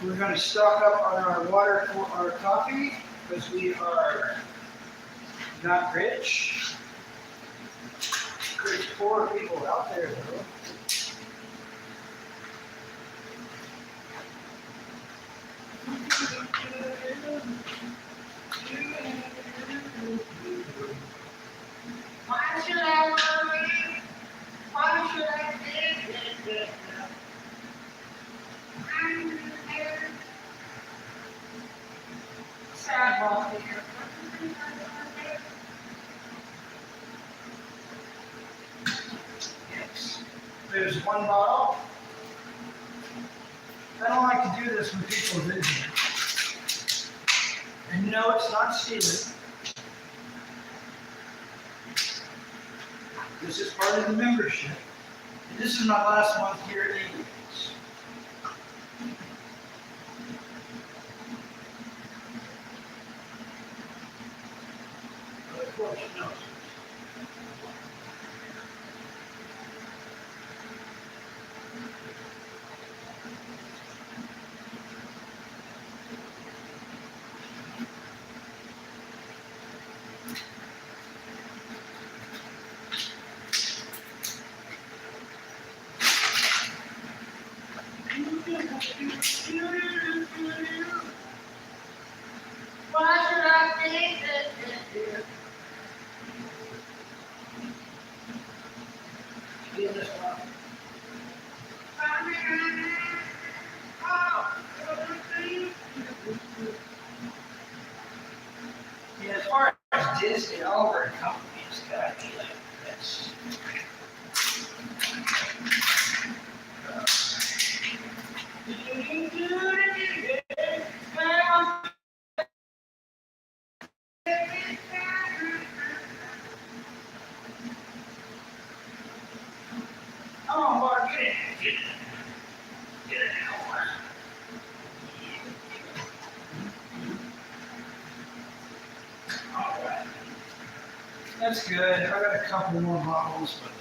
We're going to stock up on our water for our coffee because we are not rich. There's poor people out there though. Why should I worry? Why should I think? Sidewalk here. Yes. There's one bottle. I don't like to do this when people visit. And no, it's not stealing. This is part of the membership. And this is my last month here at Eagles. But of course, no. Why should I think that? Get this one. Yeah, as far as Disney, Oliver and Company is gotta be like this. Oh, Mark, get it. Get it now. All right. That's good. I got a couple more bottles, but.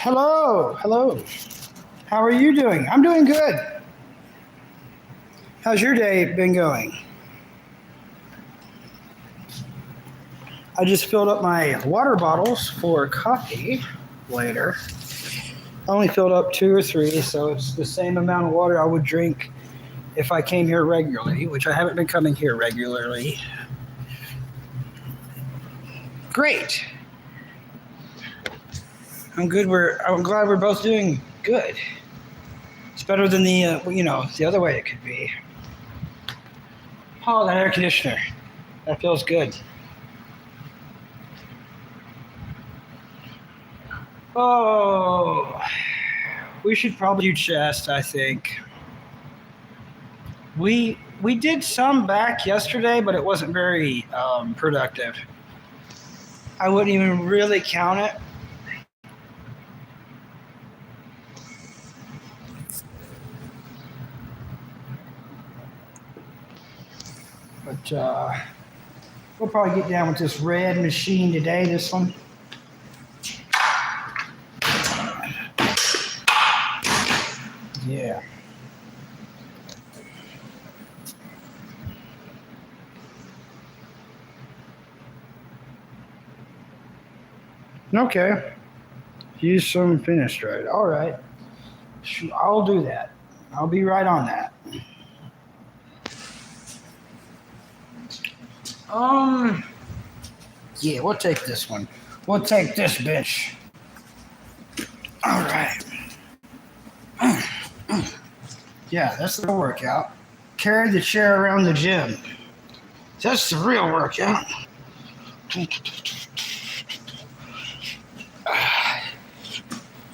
Hello. How are you doing? I'm doing good. How's your day been going? I just filled up my water bottles for coffee later. I only filled up 2 or 3, so it's the same amount of water I would drink if I came here regularly, which I haven't been coming here regularly. Great. I'm glad we're both doing good. It's better than the other way it could be. Oh, that air conditioner. That feels good. Oh, we should probably do chest, I think. We did some back yesterday, but it wasn't very productive. I wouldn't even really count it. But we'll probably get down with this red machine today, this one. Yeah. Okay. Use some Finastride. All right. I'll do that. I'll be right on that. Yeah, we'll take this one. We'll take this bitch. All right. Yeah, that's the workout. Carry the chair around the gym. That's the real workout.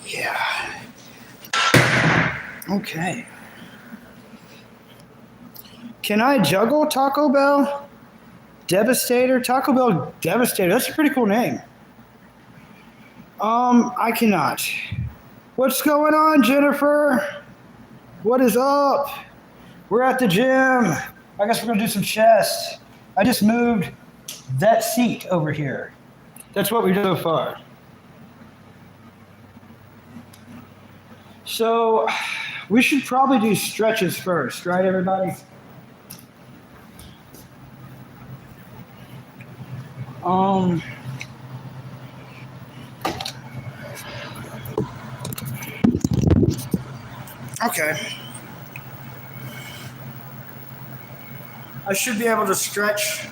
Yeah. Okay. Can I juggle Taco Bell? Devastator? Taco Bell Devastator. That's a pretty cool name. I cannot. What's going on, Jennifer? What is up? We're at the gym. I guess we're gonna do some chest. I just moved that seat over here. That's what we do so far. So we should probably do stretches first, right, everybody? Okay. I should be able to stretch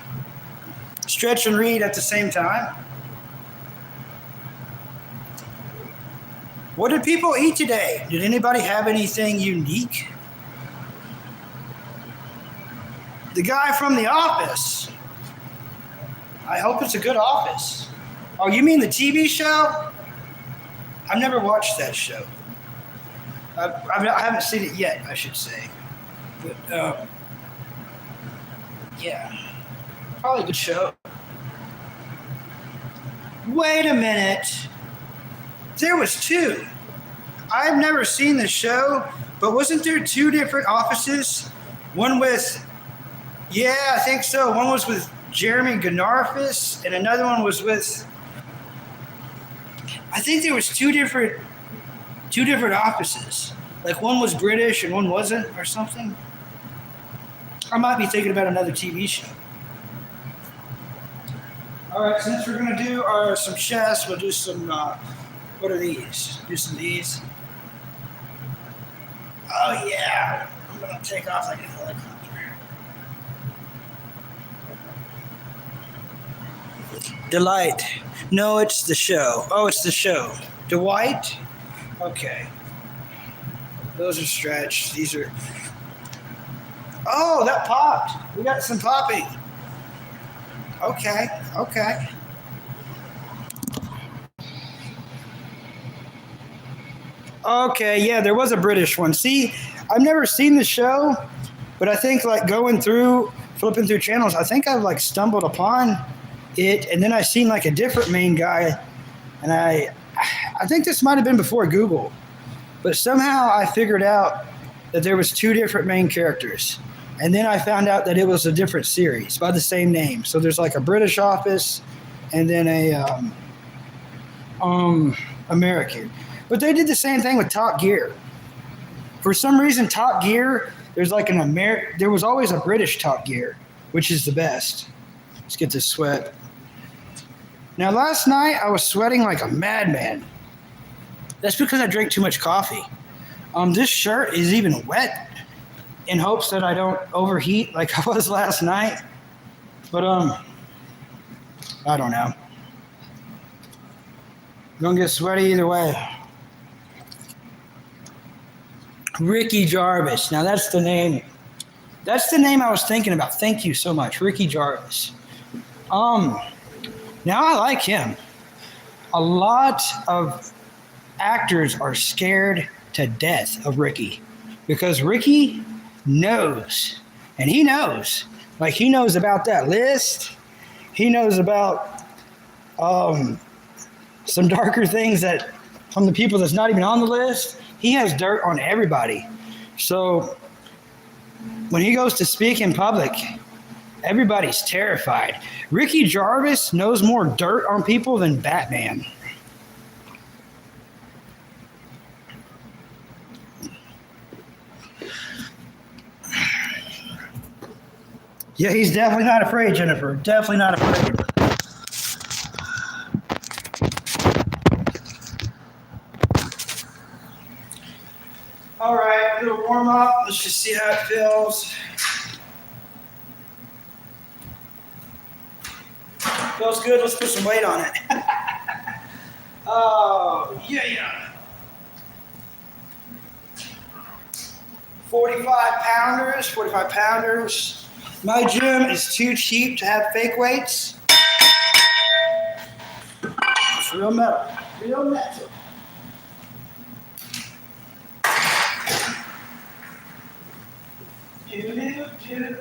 and read at the same time. What did people eat today? Did anybody have anything unique? The guy from The Office. I hope it's a good Office. Oh, you mean the TV show? I've never watched that show. I haven't seen it yet, I should say. But, yeah. Probably a good show. Wait a minute. There was two. I've never seen the show, but wasn't there two different offices? One with, yeah, I think so. One was with Jeremy Ganarfis, and another one was with, I think there was two different offices. Like one was British and one wasn't, or something. I might be thinking about another TV show. All right, since we're gonna do some chest, we'll do some. What are these? Do some of these. Oh yeah, I'm gonna take off like a helicopter. Delight. No, it's the show. Oh, it's the show. Dwight. Okay. Those are stretched. These are. Oh, that popped. We got some popping. Okay. Okay, yeah, there was a British one. See, I've never seen the show, but I think like going through, flipping through channels, I think I've like stumbled upon it, and then I seen like a different main guy, and I think this might have been before Google, but somehow I figured out that there was two different main characters, and then I found out that it was a different series by the same name. So there's like a British Office, and then a American. But they did the same thing with Top Gear. For some reason, Top Gear, there's like there was always a British Top Gear, which is the best. Let's get this sweat. Now, last night I was sweating like a madman. That's because I drank too much coffee. This shirt is even wet in hopes that I don't overheat like I was last night. But I don't know. Gonna get sweaty either way. Ricky Jarvis. Now that's the name. That's the name I was thinking about. Thank you so much, Ricky Jarvis. Now I like him. A lot of actors are scared to death of Ricky because Ricky knows, and he knows. Like he knows about that list. He knows about some darker things that from the people that's not even on the list. He has dirt on everybody. So when he goes to speak in public, everybody's terrified. Ricky Jarvis knows more dirt on people than Batman. Yeah, he's definitely not afraid, Jennifer. Definitely not afraid. All right, a little warm up. Let's just see how it feels. Feels good. Let's put some weight on it. Oh, yeah. 45 pounders. My gym is too cheap to have fake weights. It's real metal. Real metal. Do.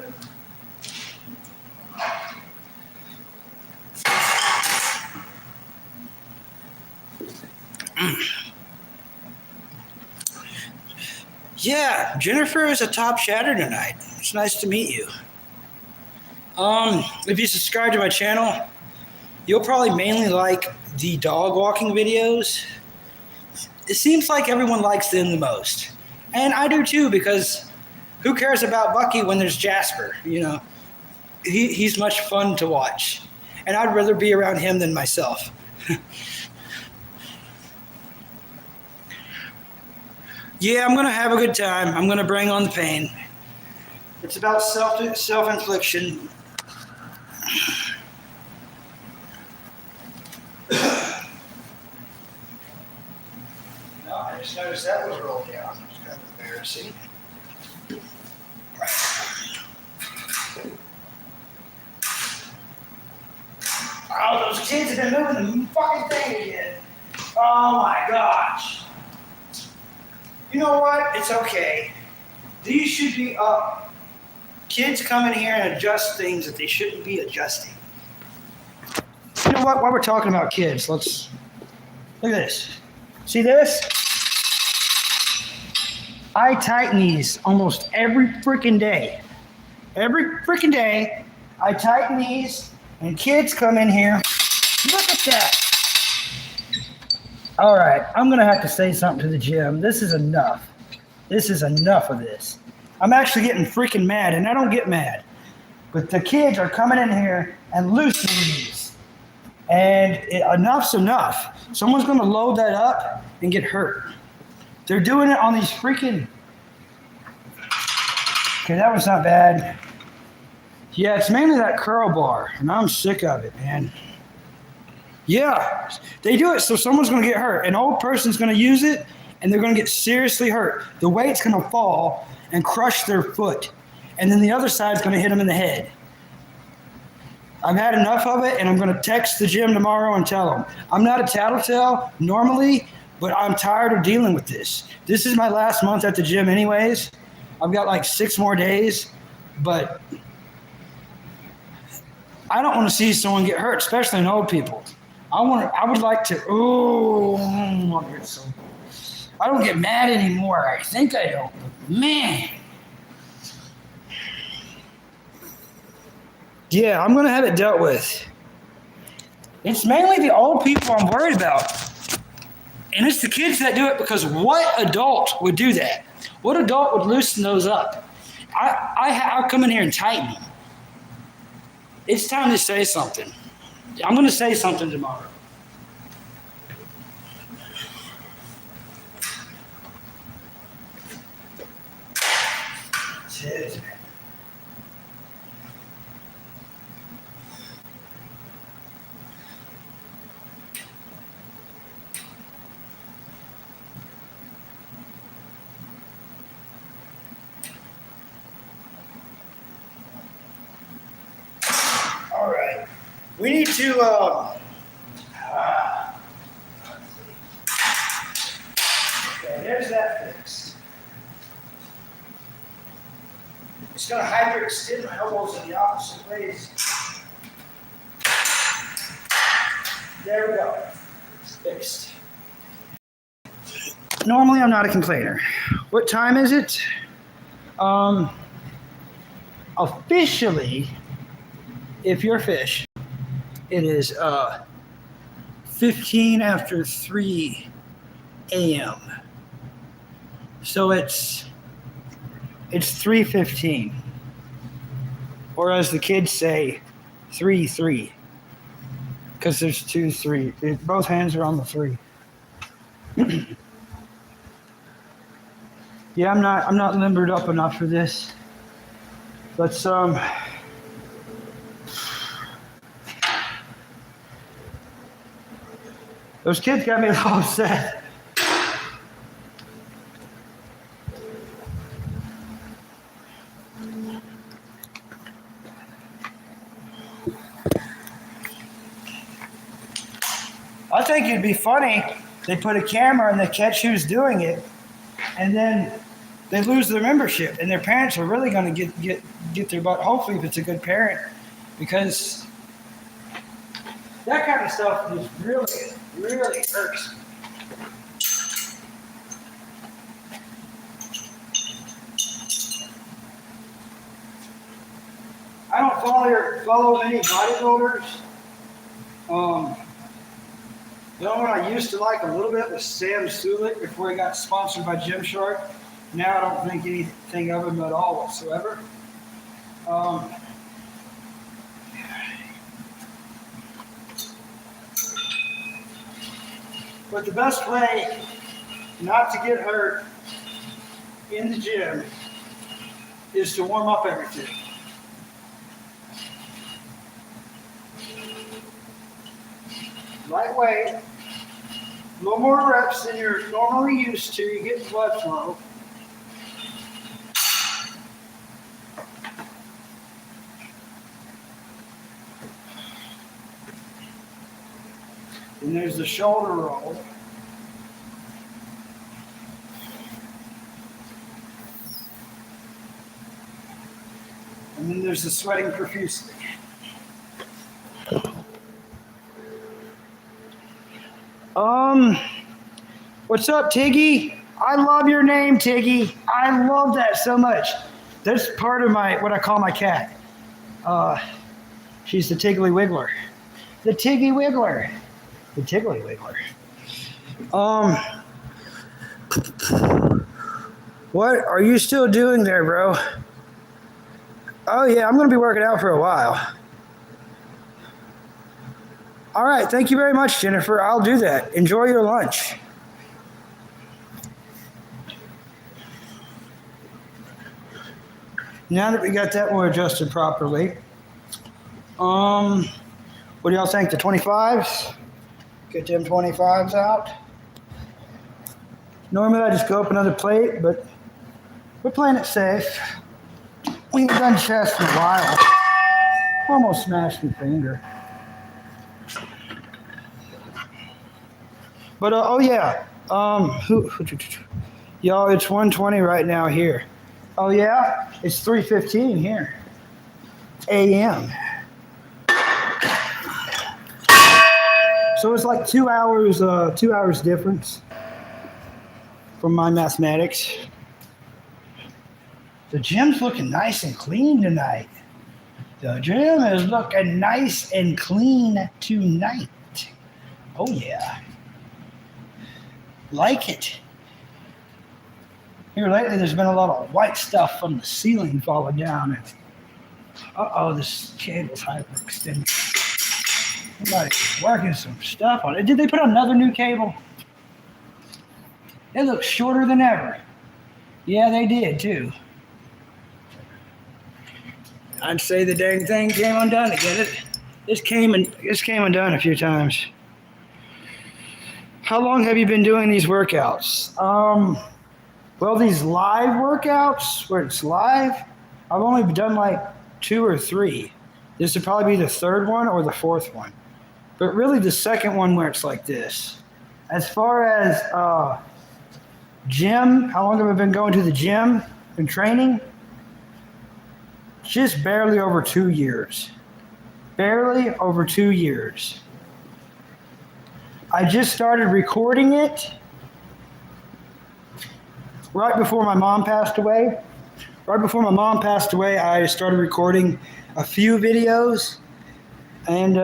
Yeah, Jennifer is a top chatter tonight. It's nice to meet you. If you subscribe to my channel, you'll probably mainly like the dog walking videos. It seems like everyone likes them the most. And I do too, because who cares about Bucky when there's Jasper? You know, he's much fun to watch. And I'd rather be around him than myself. Yeah, I'm going to have a good time. I'm going to bring on the pain. It's about self-infliction. No, I just noticed that was rolled down. It's kind of embarrassing. Oh, those kids have been moving the fucking thing again. Oh my gosh. You know what? It's okay. These should be up. Kids come in here and adjust things that they shouldn't be adjusting. You know what? While we're talking about kids, let's look at this. See this? I tighten these almost every freaking day. Every freaking day, I tighten these, and kids come in here. Look at that. All right, I'm going to have to say something to the gym. This is enough. This is enough of this. I'm actually getting freaking mad, and I don't get mad. But the kids are coming in here and loosening these. And enough's enough. Someone's going to load that up and get hurt. They're doing it on these freaking... Okay, that was not bad. Yeah, it's mainly that curl bar, and I'm sick of it, man. Yeah, they do it so someone's going to get hurt. An old person's going to use it, and they're going to get seriously hurt. The weight's going to fall and crush their foot, and then the other side's going to hit them in the head. I've had enough of it, and I'm going to text the gym tomorrow and tell them. I'm not a tattletale normally, but I'm tired of dealing with this. This is my last month at the gym anyways. I've got like 6 more days, but I don't want to see someone get hurt, especially in old people. I would like to. I don't get mad anymore. I think I don't. But man. Yeah, I'm going to have it dealt with. It's mainly the old people I'm worried about. And it's the kids that do it, because what adult would do that? What adult would loosen those up? I come in here and tighten them. It's time to say something. I'm going to say something tomorrow. Shit. All right. We need to, okay, there's that fixed. It's going to hyperextend my elbows in the opposite ways. There we go. It's fixed. Normally, I'm not a complainer. What time is it? Officially, if you're a fish, it is 15 after 3 a.m. So it's 3:15, or as the kids say, 3-3, because there's 2-3. Both hands are on the 3. Yeah, I'm not limbered up enough for this. Let's Those kids got me a little upset. thinking it'd be funny. They put a camera and they catch who's doing it, and then they lose their membership, and their parents are really going to get their butt. Hopefully, if it's a good parent, because that kind of stuff just really irks me. I don't follow any bodybuilders. The only one I used to like a little bit was Sam Sulek before he got sponsored by Gymshark. Now I don't think anything of him at all whatsoever. But the best way not to get hurt in the gym is to warm up everything. Lightweight, a little more reps than you're normally used to, you get blood flow. And there's the shoulder roll. And then there's the sweating profusely. What's up, Tiggy? I love your name, Tiggy. I love that so much. That's part of what I call my cat. She's the Tiggly Wiggler. The Tiggy Wiggler. The Tiggly Wiggler. What are you still doing there, bro? Oh, yeah, I'm going to be working out for a while. All right, thank you very much, Jennifer. I'll do that. Enjoy your lunch. Now that we got that one adjusted properly, what do y'all think? The 25s? Get them 25s out. Normally I just go up another plate, but we're playing it safe. We ain't done chest in a while. Almost smashed my finger. But oh yeah, y'all, it's 1:20 right now here. Oh yeah, it's 3:15 here, a.m. So it's like 2 hours, 2 hours difference from my mathematics. The gym's looking nice and clean tonight. The gym is looking nice and clean tonight. Oh yeah. Like it. Here lately there's been a lot of white stuff from the ceiling falling down. And, this cable's hyperextended. Somebody's working some stuff on it. Did they put another new cable? It looks shorter than ever. Yeah, they did too. I'd say the dang thing came undone again. This came undone a few times. How long have you been doing these workouts? Well, these live workouts where it's live, I've only done like 2 or 3. This would probably be the 3rd one or the 4th one. But really the 2nd one where it's like this. As far as gym, how long have I been going to the gym and training? Just barely over 2 years. Barely over 2 years. I just started recording it right before my mom passed away. Right before my mom passed away, I started recording a few videos. And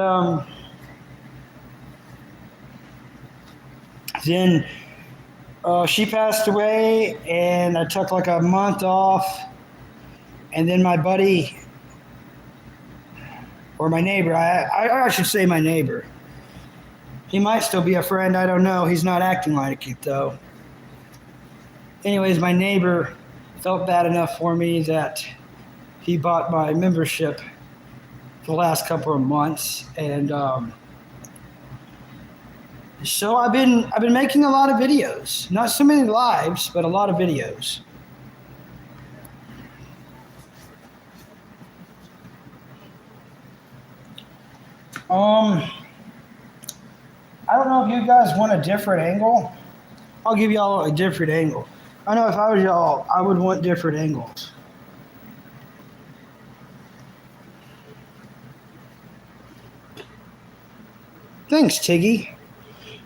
then she passed away, and I took like a month off. And then my buddy, or my neighbor, I should say my neighbor. He might still be a friend, I don't know. He's not acting like it, though. Anyways, my neighbor felt bad enough for me that he bought my membership for the last couple of months. And so I've been making a lot of videos. Not so many lives, but a lot of videos. I don't know if you guys want a different angle. I'll give y'all a different angle. I know if I was y'all, I would want different angles. Thanks, Tiggy.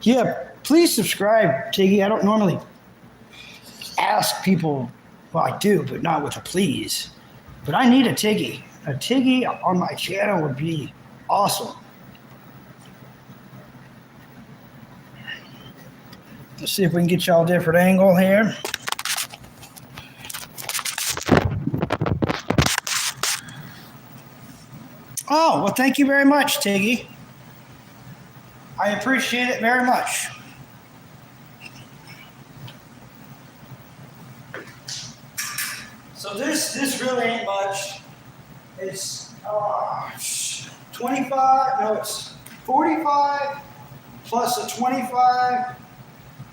Yeah, please subscribe, Tiggy. I don't normally ask people. Well, I do, but not with a please. But I need a Tiggy. A Tiggy on my channel would be awesome. Let's see if we can get y'all a different angle here. Oh, well, thank you very much, Tiggy. I appreciate it very much. So this really ain't much. It's 25, no, it's 45 plus a 25,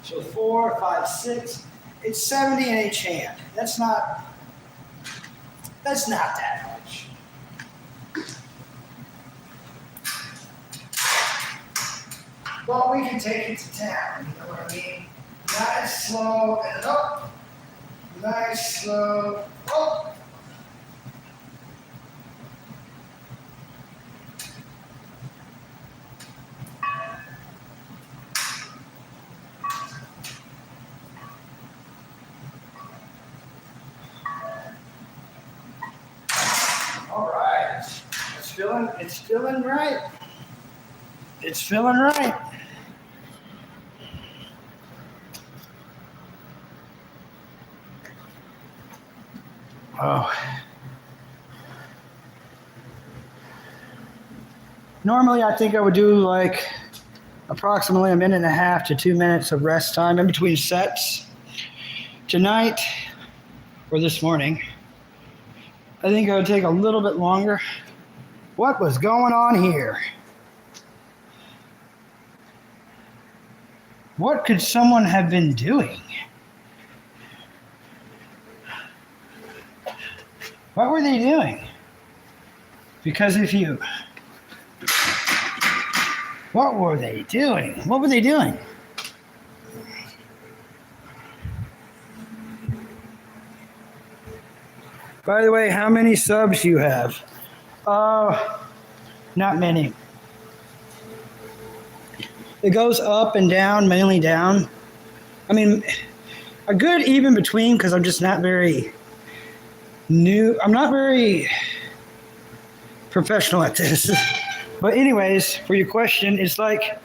so 4, 5, 6. It's 70 in each hand. That's not that much. But we can take it to town, you know what I mean? Nice, slow, and up. Nice, slow, up. All right. It's feeling right. It's feeling right. Oh. Normally, I think I would do like approximately 1.5 to 2 minutes of rest time in between sets. Tonight, or this morning, I think I would take a little bit longer. What was going on here? What could someone have been doing? What were they doing? Because if you... What were they doing? What were they doing? By the way, how many subs you have? Not many. It goes up and down, mainly down. I mean, a good even between, because I'm just not very new. I'm not very professional at this. But anyways, for your question, it's like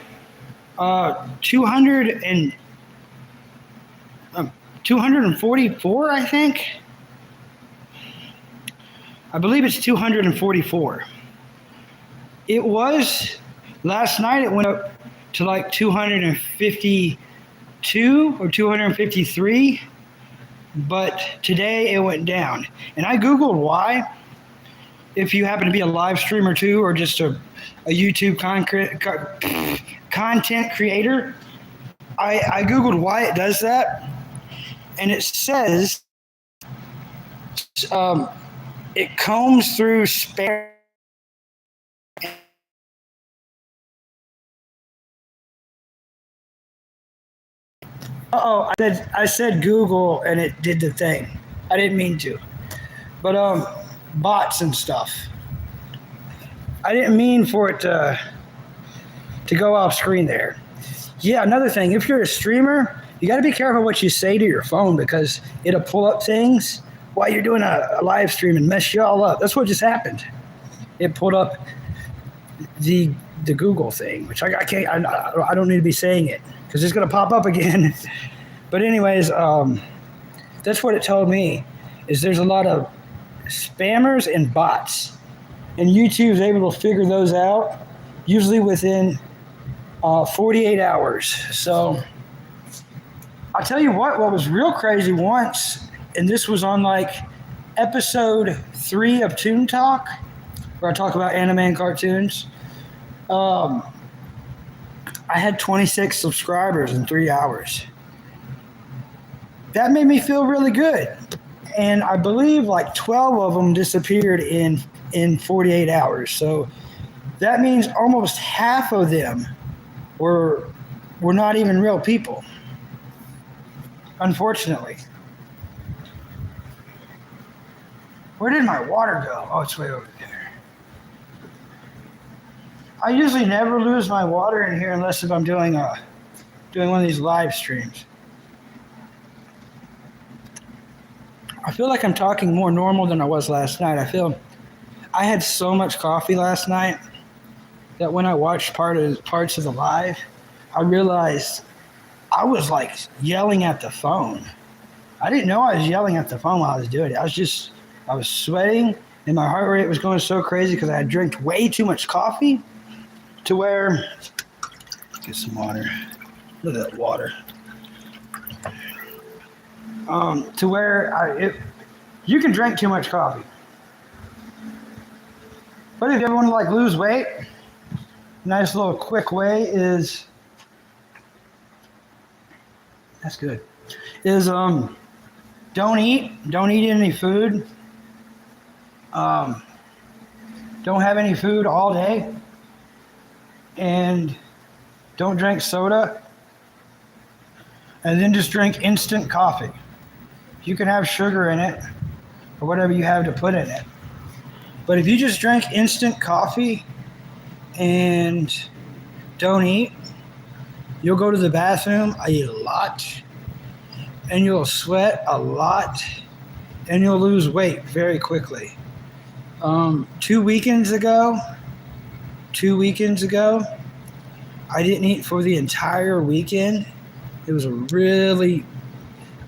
244, I think. I believe it's 244. It was, last night it went up to like 252 or 253, but today it went down. And I Googled why. If you happen to be a live streamer too, or just a YouTube content creator, I Googled why it does that. And it says it combs through spam. I said Google and it did the thing. I didn't mean to. But bots and stuff. I didn't mean for it to go off screen there. Yeah, another thing, if you're a streamer, you got to be careful what you say to your phone, because it'll pull up things while you're doing a live stream and mess you all up. That's what just happened. It pulled up the Google thing, which I can't. I don't need to be saying it because it's going to pop up again. But anyways, that's what it told me. Is there's a lot of spammers and bots, and YouTube's able to figure those out usually within 48 hours. So I'll tell you what was real crazy once, and this was on like episode 3 of Toon Talk, where I talk about anime and cartoons. I had 26 subscribers in 3 hours. That made me feel really good. And I believe like 12 of them disappeared in 48 hours. So that means almost half of them were we're not even real people, unfortunately. Where did my water go? Oh, it's way over there. I usually never lose my water in here unless if I'm doing one of these live streams. I feel like I'm talking more normal than I was last night. I had so much coffee last night that when I watched parts of the live, I realized I was like yelling at the phone. I didn't know I was yelling at the phone while I was doing it. I was sweating and my heart rate was going so crazy because I had drank way too much coffee to where, get some water. Look at that water. To where you can drink too much coffee. But if you ever want to like lose weight, nice little quick way is, that's good, is don't eat any food. Don't have any food all day. And don't drink soda. And then just drink instant coffee. You can have sugar in it or whatever you have to put in it. But if you just drink instant coffee and don't eat, you'll go to the bathroom a lot and you'll sweat a lot and you'll lose weight very quickly. 2 weekends ago, I didn't eat for the entire weekend. It was a really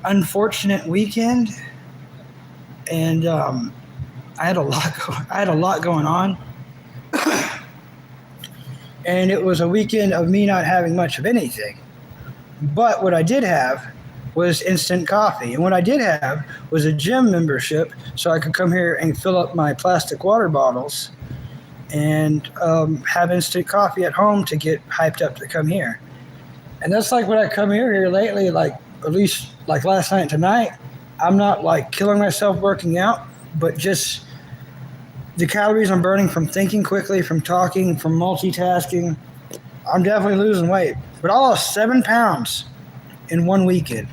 unfortunate weekend, and I had a lot going on, and it was a weekend of me not having much of anything. But what I did have was instant coffee, and what I did have was a gym membership, so I could come here and fill up my plastic water bottles and have instant coffee at home to get hyped up to come here. And that's like when I come here lately, like at least like last night and tonight, I'm not like killing myself working out, but just the calories I'm burning from thinking quickly, from talking, from multitasking, I'm definitely losing weight. But I lost 7 pounds in 1 weekend.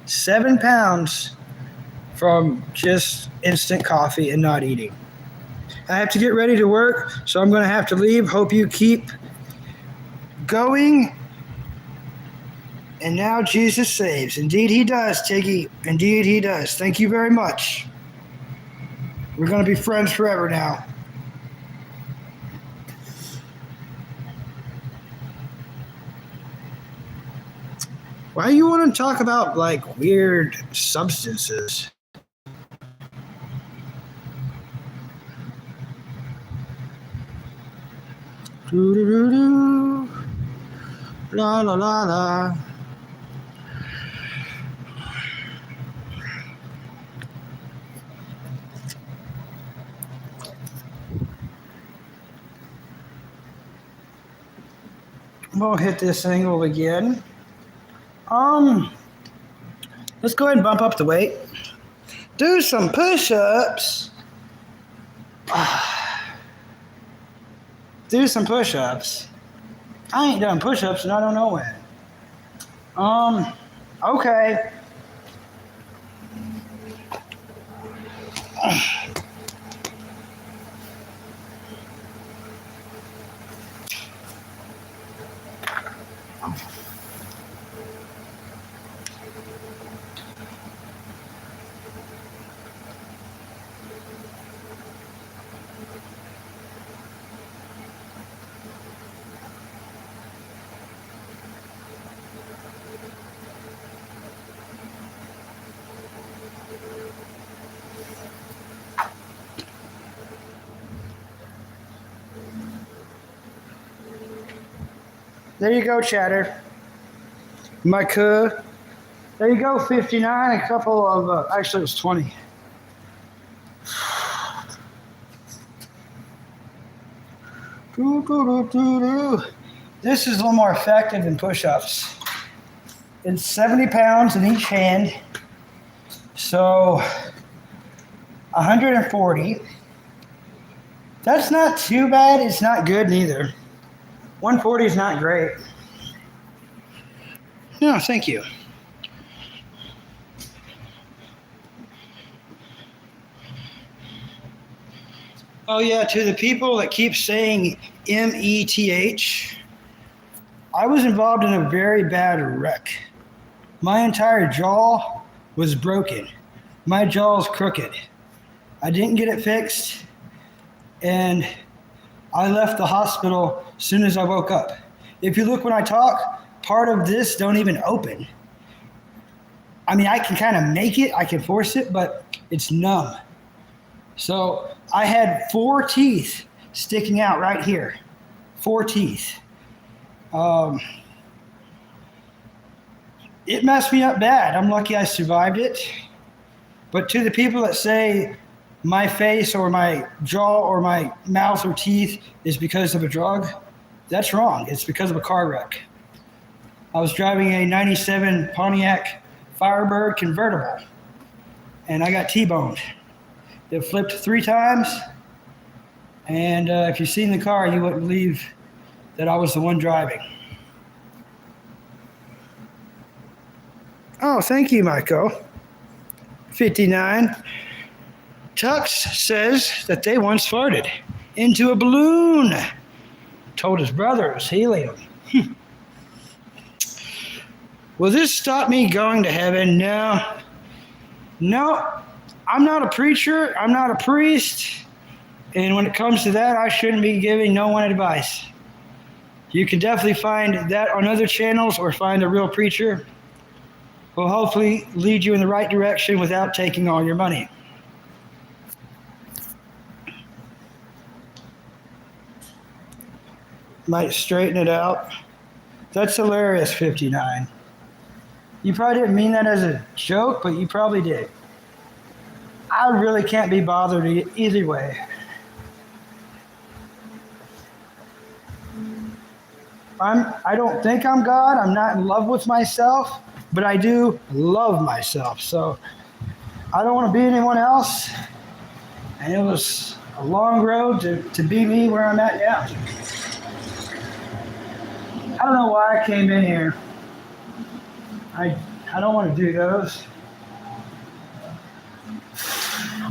7 pounds from just instant coffee and not eating. I have to get ready to work, so I'm going to have to leave. Hope you keep going. And now Jesus saves. Indeed he does, Tiggy. Indeed he does. Thank you very much. We're going to be friends forever now. Why do you want to talk about like weird substances? Doo-doo-doo-doo. La la la la. We'll hit this angle again. Let's go ahead and bump up the weight. Do some push-ups. Do some push-ups. I ain't done push-ups and I don't know when. Okay. There you go, chatter. There you go, 59. A couple of, actually it was 20. This is a little more effective than push-ups. It's 70 pounds in each hand. So 140. That's not too bad. It's not good neither. 140 is not great. No, thank you. Oh, yeah, to the people that keep saying METH, I was involved in a very bad wreck. My entire jaw was broken. My jaw's crooked. I didn't get it fixed, and I left the hospital as soon as I woke up. If you look when I talk, part of this don't even open. I mean, I can kind of make it, I can force it, but it's numb. So I had 4 teeth sticking out right here. 4 teeth. It messed me up bad. I'm lucky I survived it. But to the people that say my face or my jaw or my mouth or teeth is because of a drug, that's wrong. It's because of a car wreck. I was driving a 97 Pontiac Firebird convertible, and I got T-boned. It flipped 3 times, and if you've seen the car, you wouldn't believe that I was the one driving. Oh, thank you, Michael. 59. Tux says that they once farted into a balloon. Told his brother it was helium. Will this stop me going to heaven? No. I'm not a preacher. I'm not a priest. And when it comes to that, I shouldn't be giving no one advice. You can definitely find that on other channels or find a real preacher who will hopefully lead you in the right direction without taking all your money. Might straighten it out. That's hilarious, 59. You probably didn't mean that as a joke, but you probably did. I really can't be bothered either way. I don't think I'm God. I'm not in love with myself, but I do love myself. So I don't want to be anyone else. And it was a long road to be me where I'm at now. I don't know why I came in here. I don't want to do those.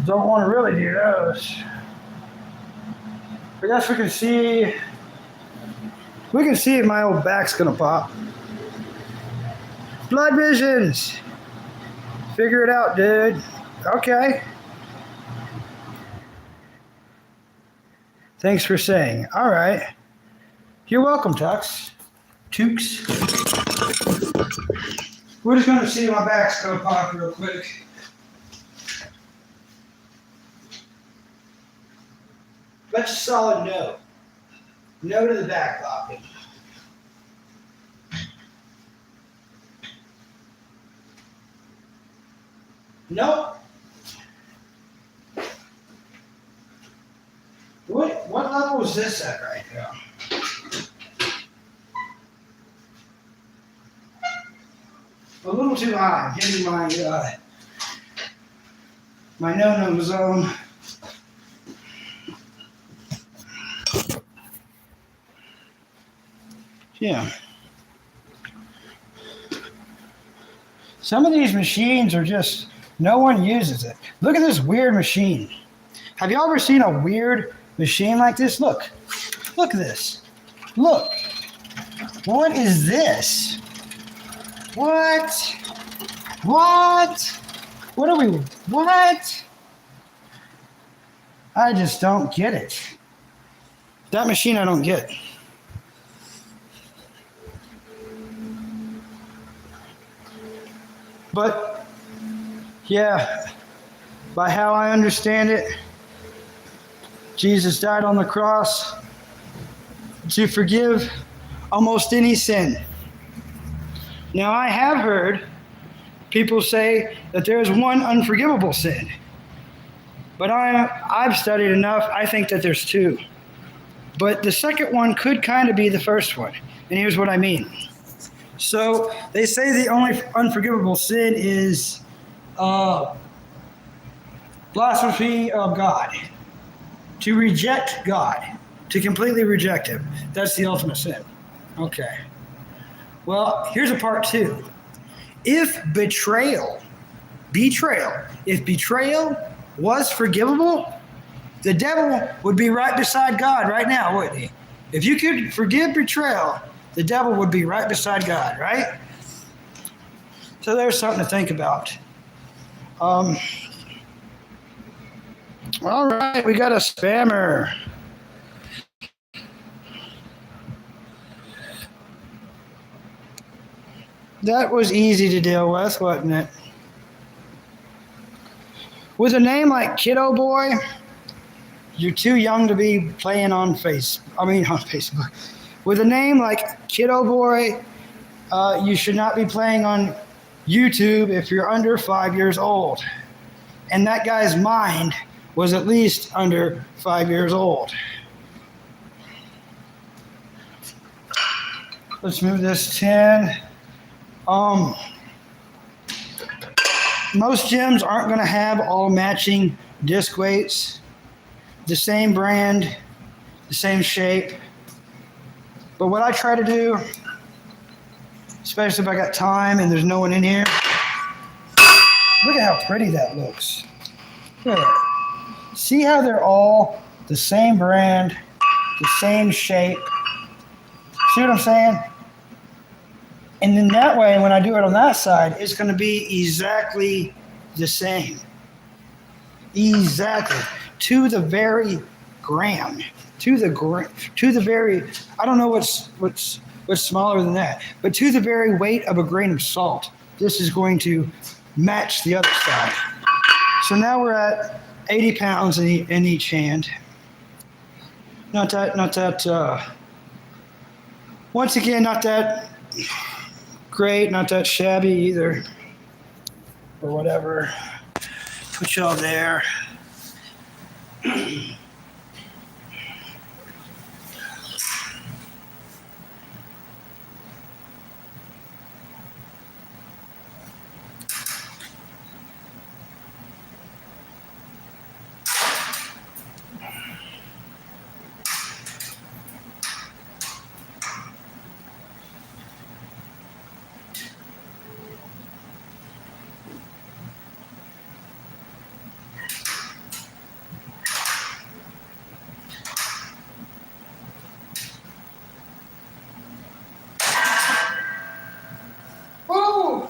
Don't want to really do those. I guess we can see if my old back's gonna pop. Blood visions. Figure it out, dude. Okay. Thanks for saying. All right. You're welcome, Tux. Tukes. We're just gonna see if my back's gonna pop real quick. That's a solid no. No to the back popping. Nope. What level is this at right now? A little too high. Getting my no-no zone. Yeah. Some of these machines are just, no one uses it. Look at this weird machine. Have you ever seen a weird machine like this? Look at this. Look. What is this? What? What are we, what? I just don't get it. That machine I don't get. But, yeah, by how I understand it, Jesus died on the cross to forgive almost any sin. Now, I have heard people say that there is one unforgivable sin. But I've studied enough, I think that there's 2. But the second one could kind of be the first one. And here's what I mean. So they say the only unforgivable sin is blasphemy of God. To reject God. To completely reject Him. That's the ultimate sin. Okay. Well, here's a part two. If if betrayal was forgivable, the devil would be right beside God right now, wouldn't he? If you could forgive betrayal, the devil would be right beside God, right? So there's something to think about. All right, we got a spammer. That was easy to deal with, wasn't it? With a name like Kiddo Boy, you're too young to be playing on on Facebook. With a name like Kiddo Boy, you should not be playing on YouTube if you're under 5 years old. And that guy's mind was at least under 5 years old. Let's move this 10. Most gyms aren't going to have all matching disc weights, the same brand, the same shape. But what I try to do, especially if I got time and there's no one in here, look at how pretty that looks. Look at that. See how they're all the same brand, the same shape. See what I'm saying? And then that way, when I do it on that side, it's going to be exactly the same. Exactly. To the very gram. To the very, I don't know what's smaller than that, but to the very weight of a grain of salt, this is going to match the other side. So now we're at 80 pounds in each hand. Not that, once again, not that great, not that shabby either, or whatever. Put y'all there. Woo!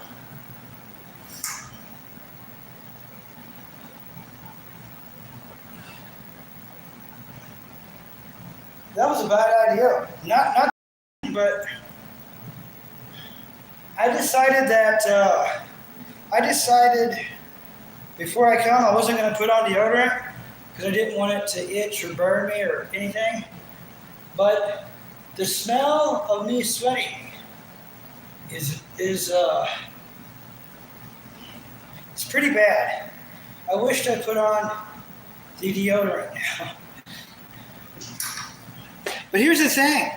That was a bad idea. Not, but I decided before I come, I wasn't going to put on deodorant because I didn't want it to itch or burn me or anything. But the smell of me sweating is it's pretty bad. I wished I put on the deodorant now. But here's the thing.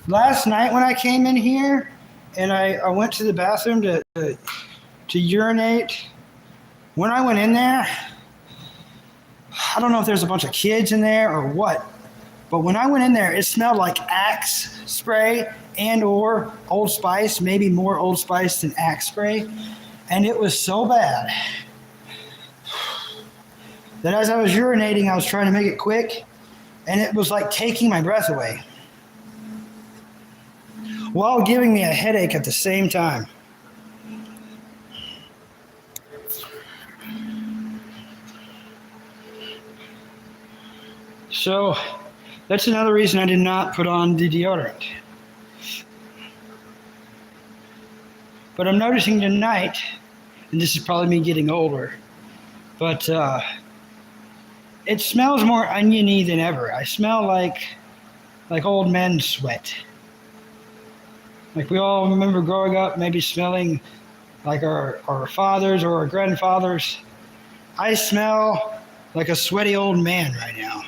Last night when I came in here and I went to the bathroom to urinate, when I went in there, I don't know if there's a bunch of kids in there or what, but when I went in there, it smelled like Axe spray and or Old Spice, maybe more Old Spice than Axe spray, and it was so bad that as I was urinating, I was trying to make it quick, and it was like taking my breath away while giving me a headache at the same time. So that's another reason I did not put on the deodorant. But I'm noticing tonight, and this is probably me getting older, but it smells more oniony than ever. I smell like old men sweat. Like we all remember growing up, maybe smelling like our fathers or our grandfathers. I smell like a sweaty old man right now.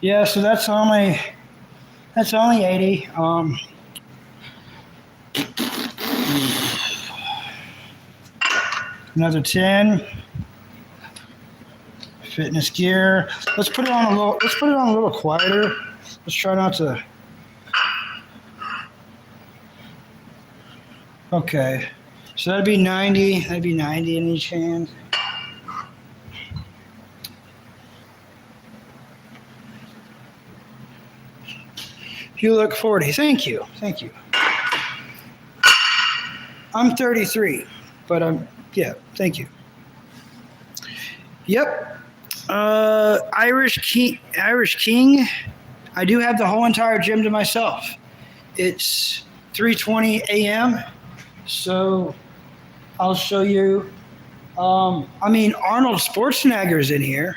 Yeah, so that's only 80. Another 10. Fitness gear. Let's put it on a little quieter. Let's try not to. Okay. So that'd be 90. That'd be 90 in each hand. You look 40. Thank you. Thank you. I'm 33, but yeah, thank you. Yep. Irish King. I do have the whole entire gym to myself. It's 3:20 a.m. So I'll show you. Arnold Schwarzenegger's in here.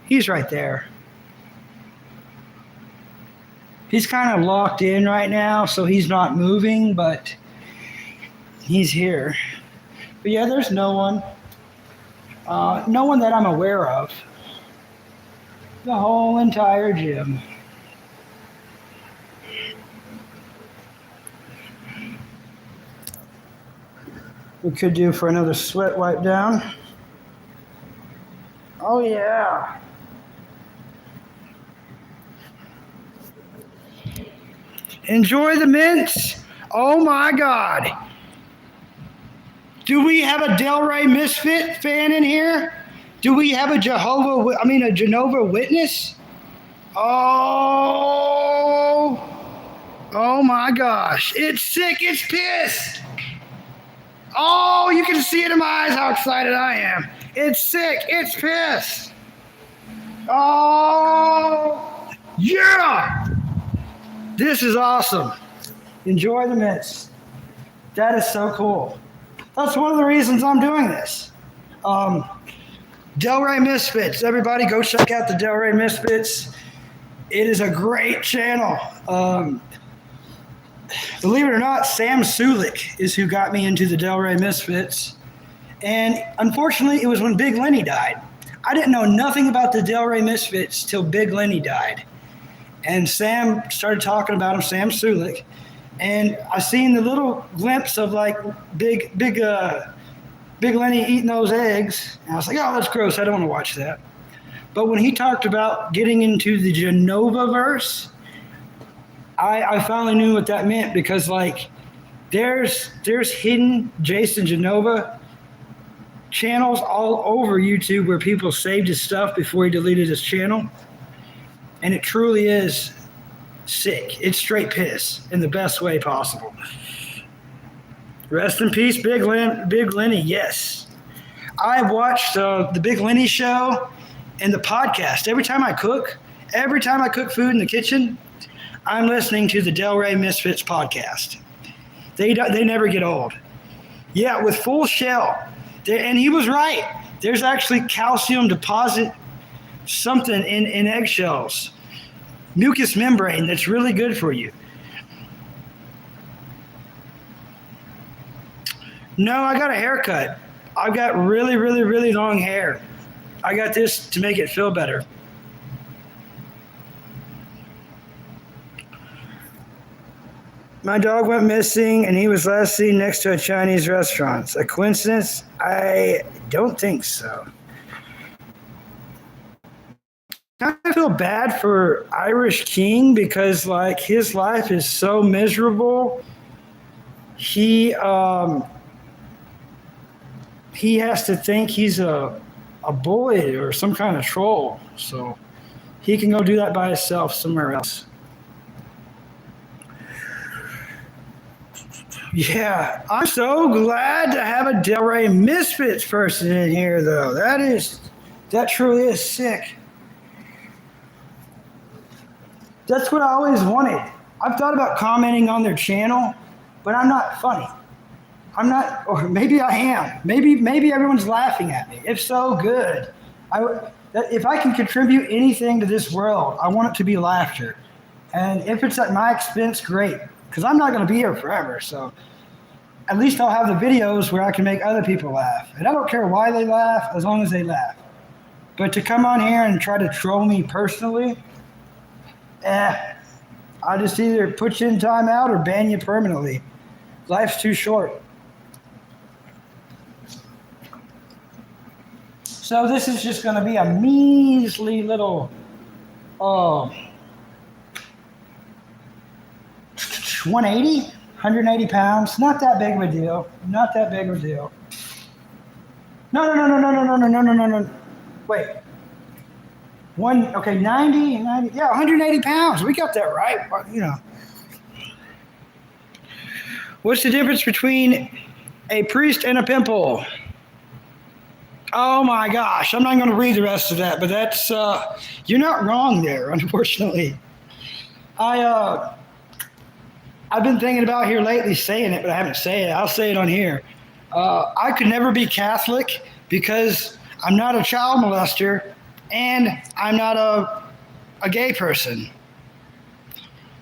He's right there. He's kind of locked in right now, so he's not moving, but he's here. But yeah, there's no one. No one that I'm aware of. The whole entire gym. We could do for another sweat wipe down. Oh yeah. Enjoy the mints. Oh my God. Do we have a Delray Misfit fan in here? Do we have a Jehovah Witness? Oh my gosh. It's sick. It's pissed. Oh, you can see it in my eyes how excited I am. It's sick. It's pissed. Oh, yeah. This is awesome. Enjoy the mitts. That is so cool. That's one of the reasons I'm doing this. Delray Misfits. Everybody go check out the Delray Misfits. It is a great channel. Believe it or not, Sam Sulik is who got me into the Delray Misfits. And unfortunately, it was when Big Lenny died. I didn't know nothing about the Delray Misfits till Big Lenny died. And Sam started talking about him, Sam Sulik. And I seen the little glimpse of like Big Lenny eating those eggs. And I was like, oh, that's gross. I don't want to watch that. But when he talked about getting into the Genova-verse, I finally knew what that meant, because like there's hidden Jason Genova channels all over YouTube where people saved his stuff before he deleted his channel. And it truly is sick. It's straight piss in the best way possible. Rest in peace, Big Lenny. Yes. I watched the Big Lenny show and the podcast. Every time I cook food in the kitchen, I'm listening to the Delray Misfits podcast. They never get old. Yeah, with full shell. And he was right. There's actually calcium deposit something in eggshells. Mucous membrane that's really good for you. No, I got a haircut. I've got really, really, really long hair. I got this to make it feel better. My dog went missing, and he was last seen next to a Chinese restaurant. A coincidence? I don't think so. I feel bad for Irish King because, like, his life is so miserable. He has to think he's a bully or some kind of troll, so he can go do that by himself somewhere else. Yeah, I'm so glad to have a Delray Misfits person in here, though. That truly is sick. That's what I always wanted. I've thought about commenting on their channel, but I'm not funny. I'm not, or maybe I am. Maybe everyone's laughing at me. If so, good. If I can contribute anything to this world, I want it to be laughter. And if it's at my expense, great. Because I'm not going to be here forever, so at least I'll have the videos where I can make other people laugh. And I don't care why they laugh, as long as they laugh. But to come on here and try to troll me personally, I just either put you in timeout or ban you permanently. Life's too short. So this is just going to be a measly little, uh, 180, 180 pounds. Not that big of a deal. Not that big of a deal. No, no, no, no, no, no, no, no, no, no, no. Wait. Okay, 90, yeah, 180 pounds. We got that right. You know. What's the difference between a priest and a pimple? Oh my gosh, I'm not going to read the rest of that, but that's, you're not wrong there, unfortunately. I've been thinking about here lately saying it, but I haven't said it. I'll say it on here. I could never be Catholic because I'm not a child molester and I'm not a gay person.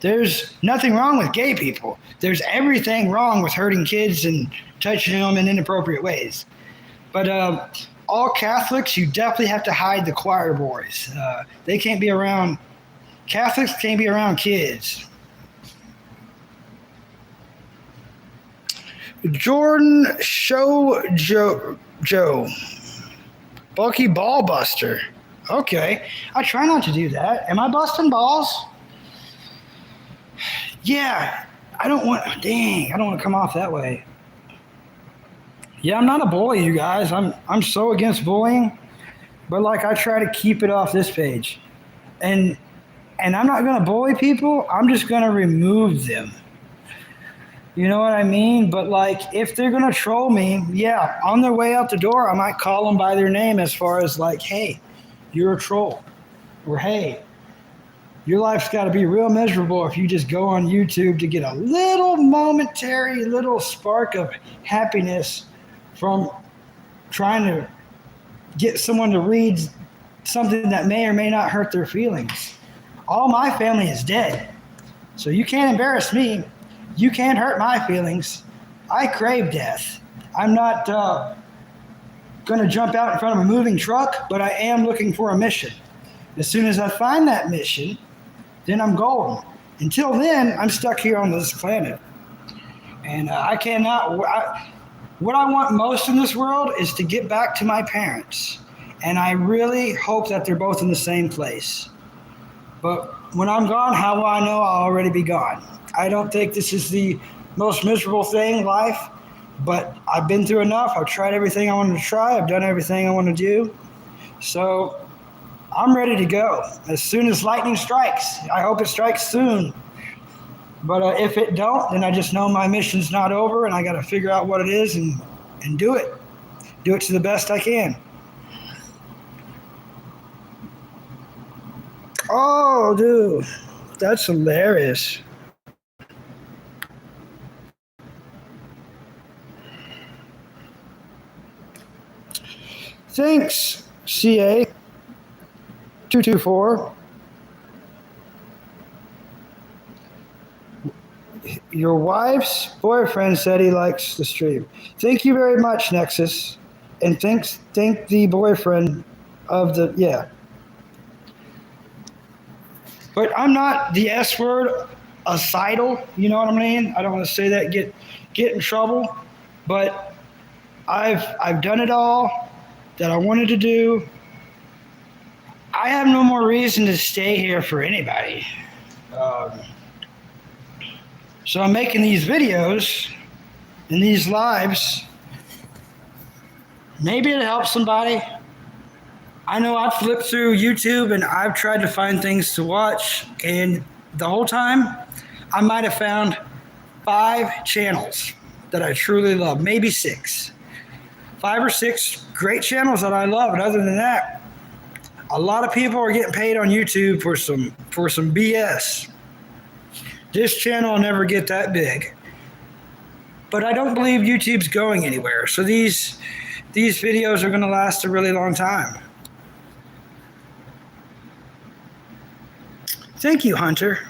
There's nothing wrong with gay people. There's everything wrong with hurting kids and touching them in inappropriate ways. But all Catholics, you definitely have to hide the choir boys. They can't be around, Catholics can't be around kids. Jordan Joe. Bulky ball buster. Okay. I try not to do that. Am I busting balls? Yeah. I don't want to come off that way. Yeah, I'm not a bully, you guys. I'm so against bullying, but like I try to keep it off this page. And I'm not going to bully people. I'm just going to remove them. You know what I mean? But like, if they're going to troll me, yeah, on their way out the door, I might call them by their name as far as like, hey, you're a troll. Or hey, your life's got to be real miserable if you just go on YouTube to get a little momentary little spark of happiness from trying to get someone to read something that may or may not hurt their feelings. All my family is dead. So you can't embarrass me. You can't hurt my feelings. I crave death. I'm not going to jump out in front of a moving truck, but I am looking for a mission. As soon as I find that mission, then I'm golden. Until then, I'm stuck here on this planet. And I cannot... what I want most in this world is to get back to my parents. And I really hope that they're both in the same place. But when I'm gone, how will I know I'll already be gone? I don't think this is the most miserable thing in life, but I've been through enough. I've tried everything I wanted to try. I've done everything I want to do. So I'm ready to go. As soon as lightning strikes, I hope it strikes soon. But if it don't, then I just know my mission's not over and I got to figure out what it is and do it. Do it to the best I can. Oh, dude, that's hilarious. Thanks, CA224. Your wife's boyfriend said he likes the stream. Thank you very much, Nexus. And thank the boyfriend of the, yeah. But I'm not the S word, acidal, you know what I mean? I don't want to say that, get in trouble. But I've done it all that I wanted to do. I have no more reason to stay here for anybody. So I'm making these videos and these lives. Maybe it'll help somebody. I know I've flipped through YouTube and I've tried to find things to watch, and the whole time I might have found 5 channels that I truly love, maybe 6. 5 or 6 great channels that I love, and other than that, a lot of people are getting paid on YouTube for some BS. This channel will never get that big. But I don't believe YouTube's going anywhere. So these videos are going to last a really long time. Thank you, Hunter.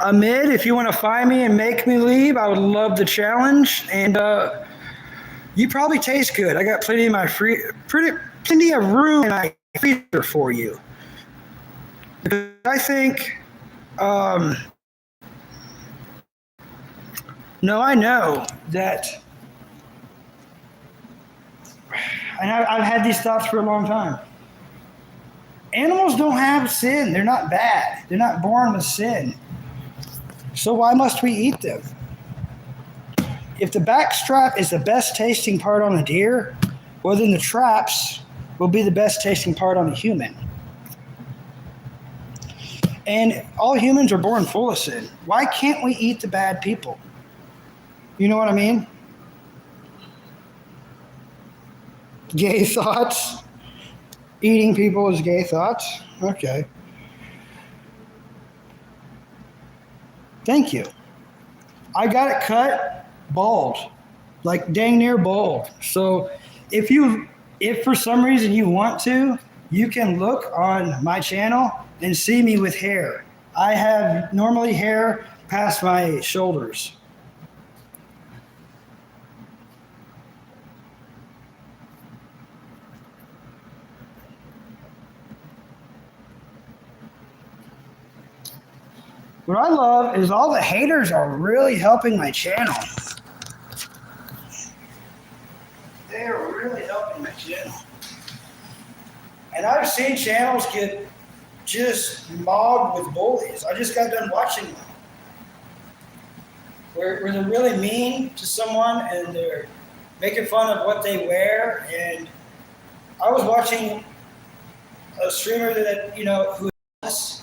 Ahmed, if you want to find me and make me leave, I would love the challenge. And you probably taste good. I got plenty of plenty of room in my freezer for you. Because I think, no, I know that And I've had these thoughts for a long time. Animals don't have sin. They're not bad. They're not born with sin. So why must we eat them? If the back strap is the best tasting part on a deer, well, then the traps will be the best tasting part on a human. And all humans are born full of sin. Why can't we eat the bad people? You know what I mean? Gay thoughts. Eating people is gay thoughts. Okay. Thank you. I got it cut bald, like dang near bald. So if for some reason you want to, you can look on my channel and see me with hair. I have normally hair past my shoulders. What I love is all the haters are really helping my channel. They are really helping my channel. And I've seen channels get just mobbed with bullies. I just got done watching them. Where they're really mean to someone and they're making fun of what they wear. And I was watching a streamer that, who is,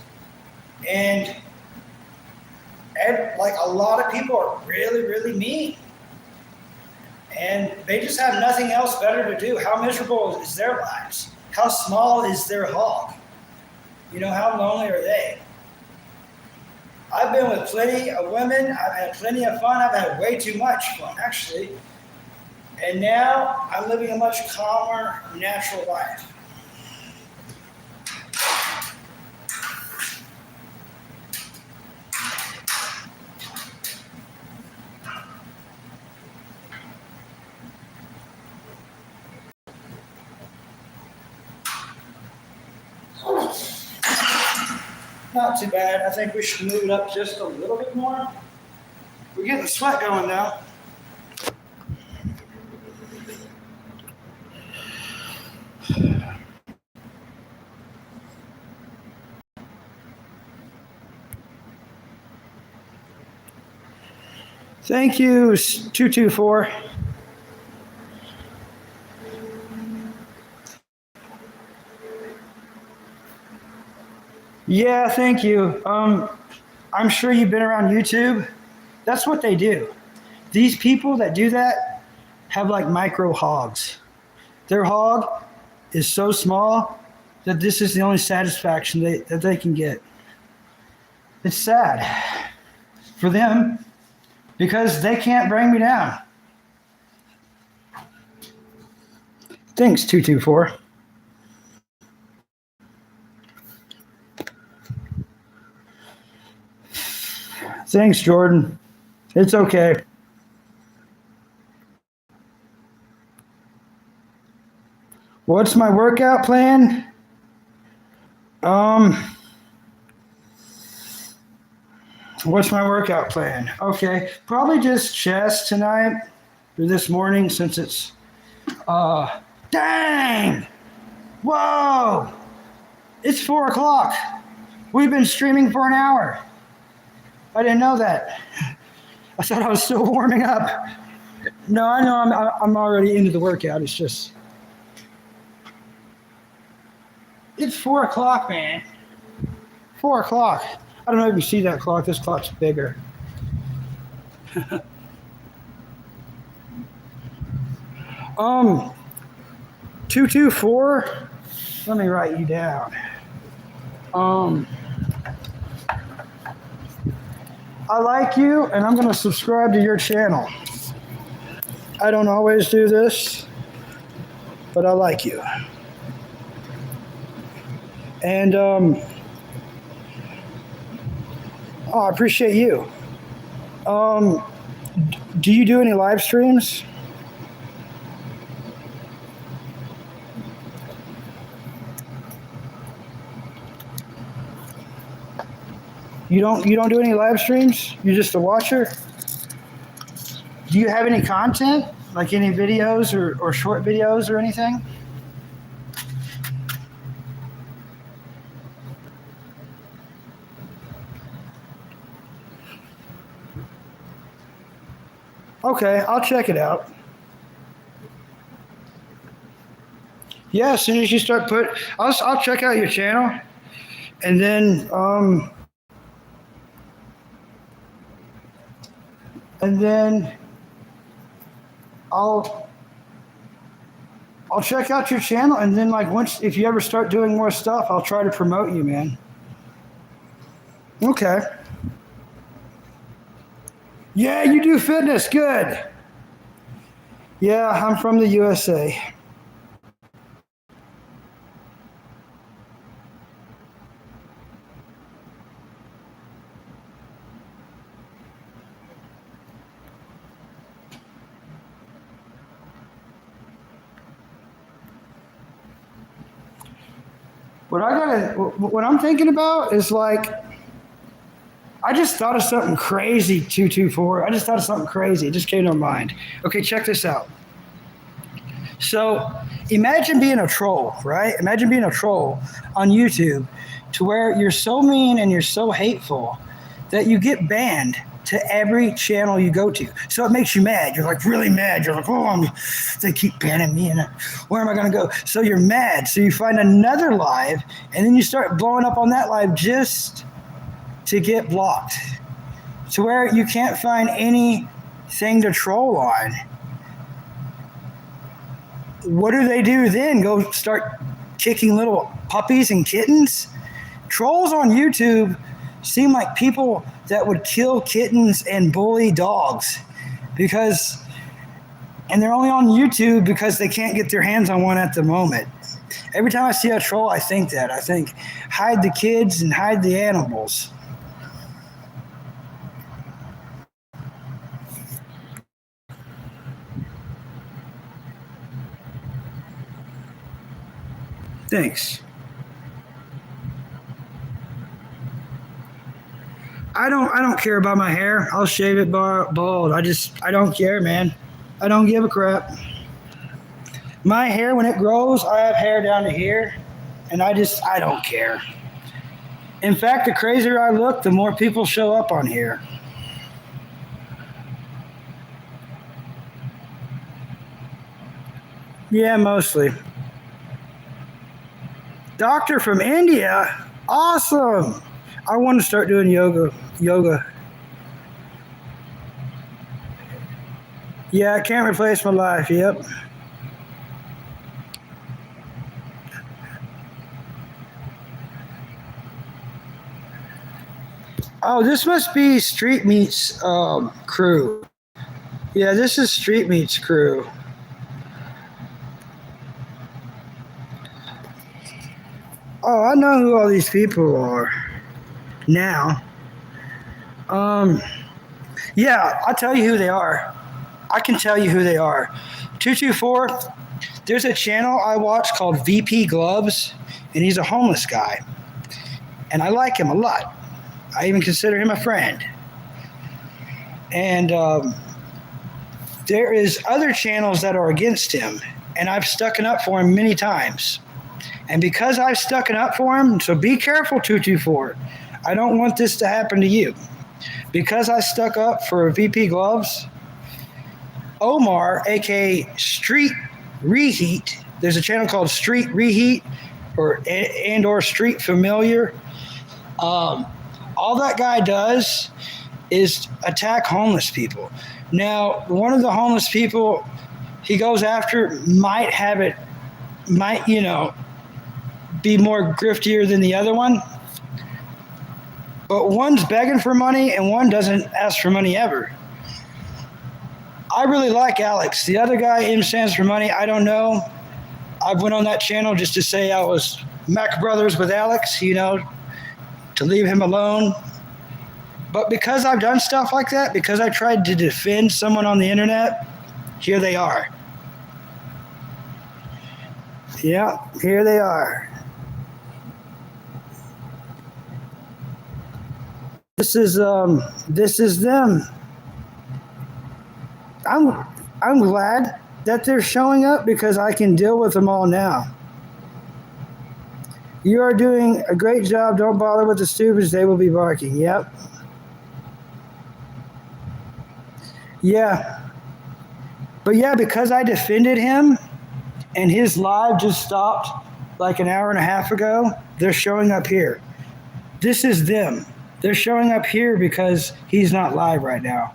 and like a lot of people are really, really mean. And they just have nothing else better to do. How miserable is their lives? How small is their hog? How lonely are they? I've been with plenty of women. I've had plenty of fun. I've had way too much fun, actually. And now I'm living a much calmer, natural life. Not too bad. I think we should move it up just a little bit more. We're getting the sweat going now. Thank you, 224. Yeah, thank you. I'm sure you've been around YouTube. That's what they do. These people that do that have like micro hogs. Their hog is so small that this is the only satisfaction that they can get. It's sad for them because they can't bring me down. Thanks, 224. Thanks, Jordan. It's okay. What's my workout plan? What's my workout plan? Okay, probably just chest tonight or this morning since it's dang! Whoa! It's 4 o'clock. We've been streaming for an hour. I didn't know that. I thought I was still warming up. No, I know I'm already into the workout. It's just it's 4 o'clock, man. 4 o'clock. I don't know if you see that clock. This clock's bigger. 224. Let me write you down. I like you, and I'm going to subscribe to your channel. I don't always do this, but I like you. And I appreciate you. Do you do any live streams? You don't do any live streams? You're just a watcher? Do you have any content? Like any videos or short videos or anything? Okay, I'll check it out. Yeah, as soon as you start I'll check out your channel, and then and then I'll I'll check out your channel, and then like once if you ever start doing more stuff, I'll try to promote you, man. Okay. Yeah, you do fitness. Good. Yeah, I'm from the USA. What I'm thinking about is like, I just thought of something crazy, 224. I just thought of something crazy. It just came to my mind. Okay, check this out. So imagine being a troll, right? Imagine being a troll on YouTube to where you're so mean and you're so hateful that you get banned to every channel you go to. So it makes you mad. You're like really mad. You're like, they keep banning me, and where am I going to go? So you're mad. So you find another live, and then you start blowing up on that live just to get blocked, to where you can't find anything to troll on. What do they do then? Go start kicking little puppies and kittens? Trolls on YouTube seem like people that would kill kittens and bully dogs and they're only on YouTube because they can't get their hands on one at the moment. Every time I see a troll, I think hide the kids and hide the animals. Thanks. I don't care about my hair. I'll shave it bald. I don't care, man. I don't give a crap. My hair, when it grows, I have hair down to here, and I don't care. In fact, the crazier I look, the more people show up on here. Yeah, mostly. Doctor from India? Awesome. I want to start doing yoga. Yeah, I can't replace my life. Yep. Oh, this must be Street Meats crew. Yeah, this is Street Meats crew. Oh, I know who all these people are now. Yeah, I'll tell you who they are. I can tell you who they are. 224, there's a channel I watch called VP Gloves, and he's a homeless guy. And I like him a lot. I even consider him a friend. And there is other channels that are against him, and I've stuck it up for him many times. And because I've stuck it up for him, so be careful, 224. I don't want this to happen to you. Because I stuck up for VP Gloves, Omar, aka Street Reheat, there's a channel called Street Reheat or Street Familiar. All that guy does is attack homeless people. Now, one of the homeless people he goes after might be more griftier than the other one. But one's begging for money and one doesn't ask for money ever. I really like Alex. The other guy, M stands for money, I don't know. I went on that channel just to say I was Mac Brothers with Alex, to leave him alone. But because I've done stuff like that, because I tried to defend someone on the internet, here they are. Yeah, here they are. This is them. I'm glad that they're showing up because I can deal with them all now. You are doing a great job. Don't bother with the stupids. They will be barking. Yep. Yeah. But yeah, because I defended him and his live just stopped like an hour and a half ago, they're showing up here. This is them. They're showing up here because he's not live right now.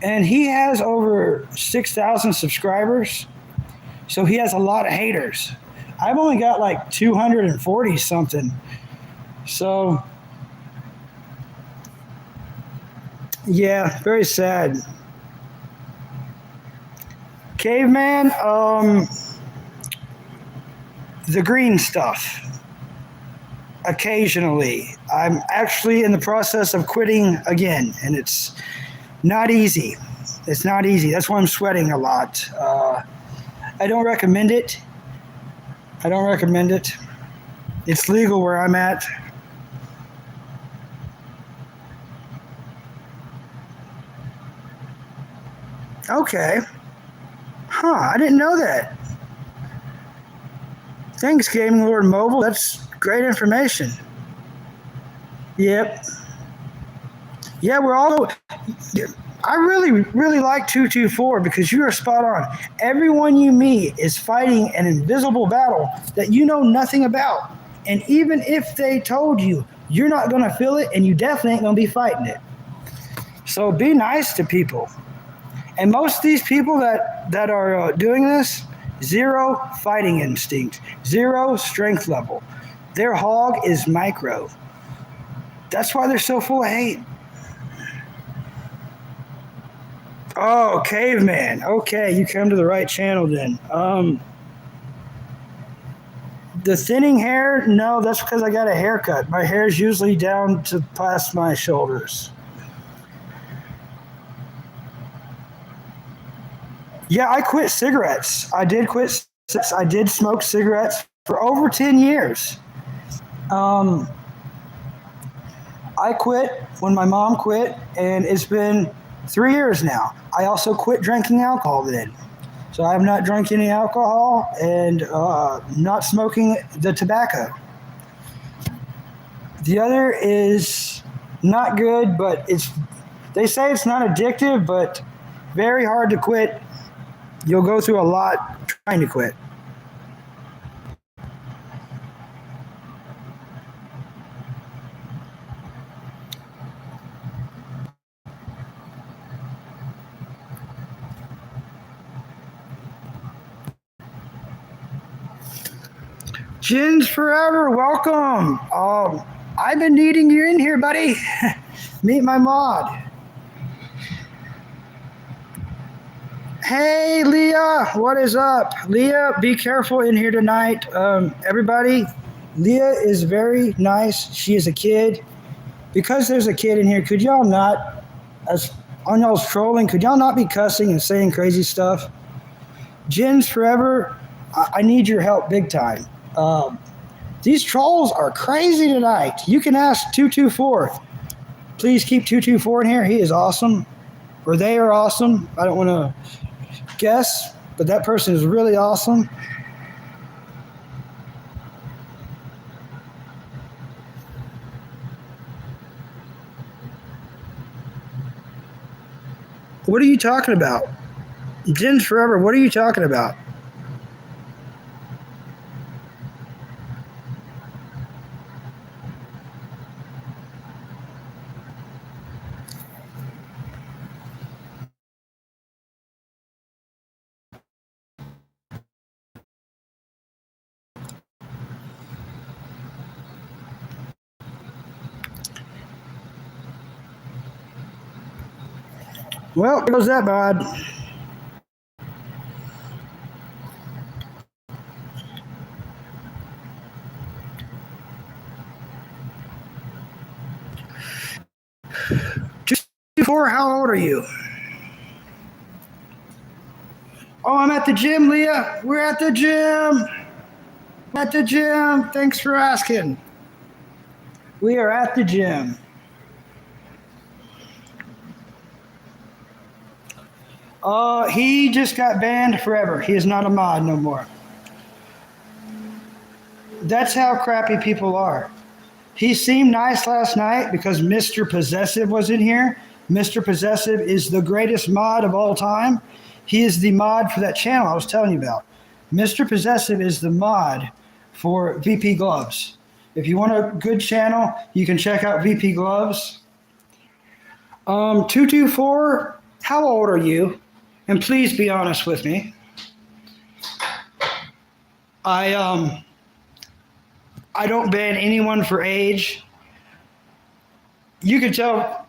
And he has over 6,000 subscribers. So he has a lot of haters. I've only got like 240 something. So, yeah, very sad. Caveman, the green stuff. Occasionally. I'm actually in the process of quitting again, and it's not easy. It's not easy. That's why I'm sweating a lot. I don't recommend it. I don't recommend it. It's legal where I'm at. Okay. Huh, I didn't know that. Thanks, Gaming Lord Mobile. That's great information. Yep. Yeah, we're all. I really, really like 224 because you are spot on. Everyone you meet is fighting an invisible battle that you know nothing about. And even if they told you, you're not going to feel it and you definitely ain't going to be fighting it. So be nice to people. And most of these people that are doing this, zero fighting instinct, zero strength level. Their hog is micro. That's why they're so full of hate. Oh, caveman. Okay, you come to the right channel then. The thinning hair, no, that's because I got a haircut. My hair is usually down to past my shoulders. Yeah, I quit cigarettes. I did quit. I did smoke cigarettes for over 10 years. Um, I quit when my mom quit, and it's been 3 years now. I also quit drinking alcohol then. So I have not drunk any alcohol and not smoking the tobacco. The other is not good, but they say it's not addictive, but very hard to quit. You'll go through a lot trying to quit. Jins Forever, welcome. I've been needing you in here, buddy. Meet my mod. Hey, Leah, what is up? Leah, be careful in here tonight. Everybody, Leah is very nice. She is a kid. Because there's a kid in here, could y'all not, as on y'all's trolling, could y'all not be cussing and saying crazy stuff? Jins Forever, I need your help big time. These trolls are crazy tonight. You can ask 224. Please keep 224 in here. He is awesome. Or they are awesome. I don't want to guess, but that person is really awesome. What are you talking about? Jins Forever, what are you talking about? Well, there goes that bod. Four, how old are you? Oh, I'm at the gym, Leah. We're at the gym. At the gym. Thanks for asking. We are at the gym. He just got banned forever. He is not a mod no more. That's how crappy people are. He seemed nice last night because Mr. Possessive was in here. Mr. Possessive is the greatest mod of all time. He is the mod for that channel I was telling you about. Mr. Possessive is the mod for VP Gloves. If you want a good channel, you can check out VP Gloves. 224, how old are you? And please be honest with me. I don't ban anyone for age. You can tell,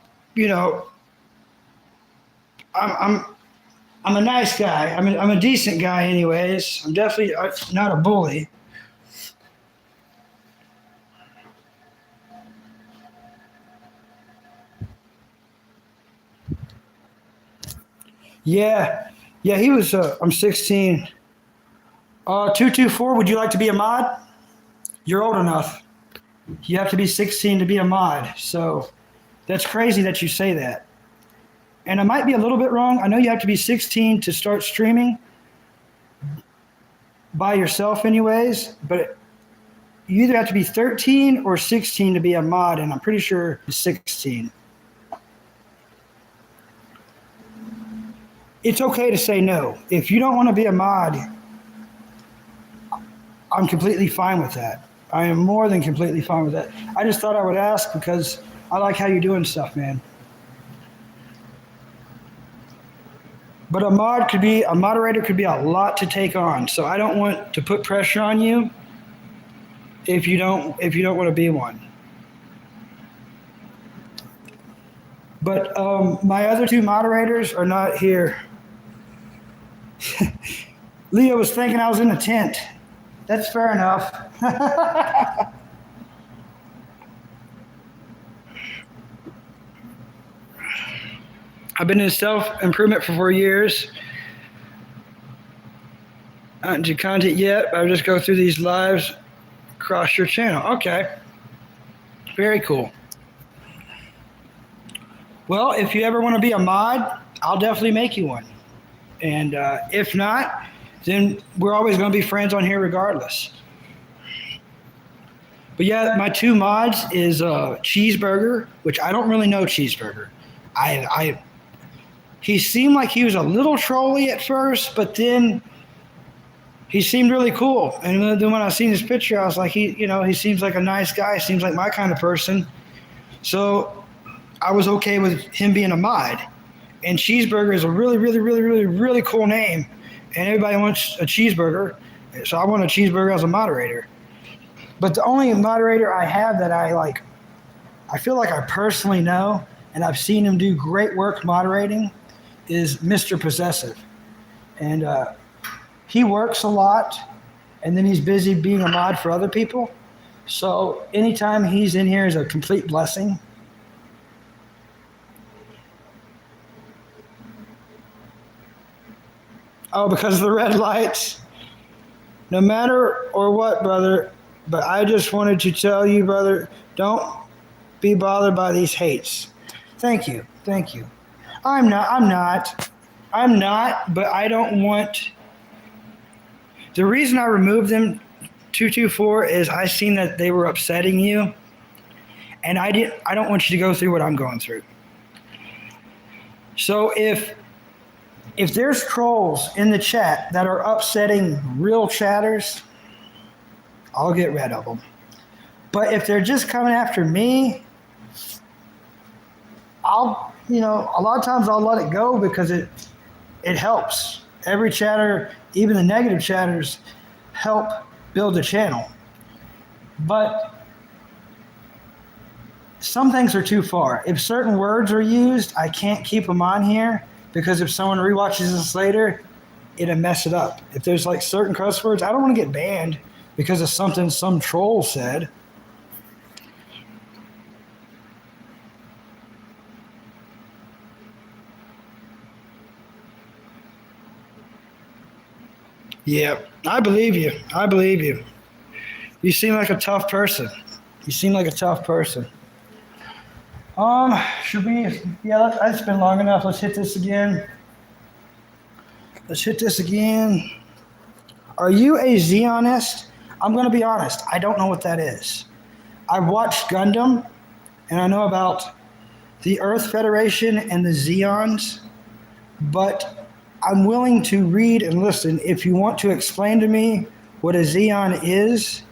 I'm a nice guy. I'm a decent guy, anyways. I'm definitely not a bully. Yeah, he was. I'm 16. 224. Would you like to be a mod? You're old enough. You have to be 16 to be a mod. So that's crazy that you say that. And I might be a little bit wrong. I know you have to be 16 to start streaming by yourself anyways, but you either have to be 13 or 16 to be a mod, and I'm pretty sure it's 16. It's okay to say no. If you don't want to be a mod, I'm completely fine with that. I am more than completely fine with that. I just thought I would ask because I like how you're doing stuff, man. But a moderator could be a lot to take on. So I don't want to put pressure on you if you don't want to be one. But my other two moderators are not here. Leo was thinking I was in a tent. That's fair enough. I've been in self-improvement for 4 years. Not into content yet, but I'll just go through these lives across your channel. Okay. Very cool. Well, if you ever want to be a mod, I'll definitely make you one. And if not, then we're always going to be friends on here regardless. But yeah, my two mods is Cheeseburger, which I don't really know Cheeseburger. He seemed like he was a little trolly at first, but then he seemed really cool. And then when I seen his picture, I was like, he seems like a nice guy. Seems like my kind of person. So I was okay with him being a mod. And Cheeseburger is a really, really, really, really, really cool name. And everybody wants a cheeseburger. So I want a cheeseburger as a moderator. But the only moderator I have that I feel like I personally know, and I've seen him do great work moderating, is Mr. Possessive. And he works a lot, and then he's busy being a mod for other people. So anytime he's in here is a complete blessing. Oh, because of the red lights? No matter or what, brother, but I just wanted to tell you, brother, don't be bothered by these hates. Thank you. I'm not, but I don't want... The reason I removed them, 224, is I seen that they were upsetting you, and I don't want you to go through what I'm going through. So if there's trolls in the chat that are upsetting real chatters, I'll get rid of them. But if they're just coming after me, a lot of times I'll let it go because it helps. Every chatter, even the negative chatters, help build the channel. But some things are too far. If certain words are used, I can't keep them on here because if someone rewatches this later, it'll mess it up. If there's certain cuss words, I don't want to get banned because of something some troll said. Yeah, I believe you. You seem like a tough person. Should we? Yeah, it's been long enough. Let's hit this again. Let's hit this again. Are you a Zionist? I'm going to be honest. I don't know what that is. I've watched Gundam, and I know about the Earth Federation and the Zeons, but I'm willing to read and listen. If you want to explain to me what a Zeon is,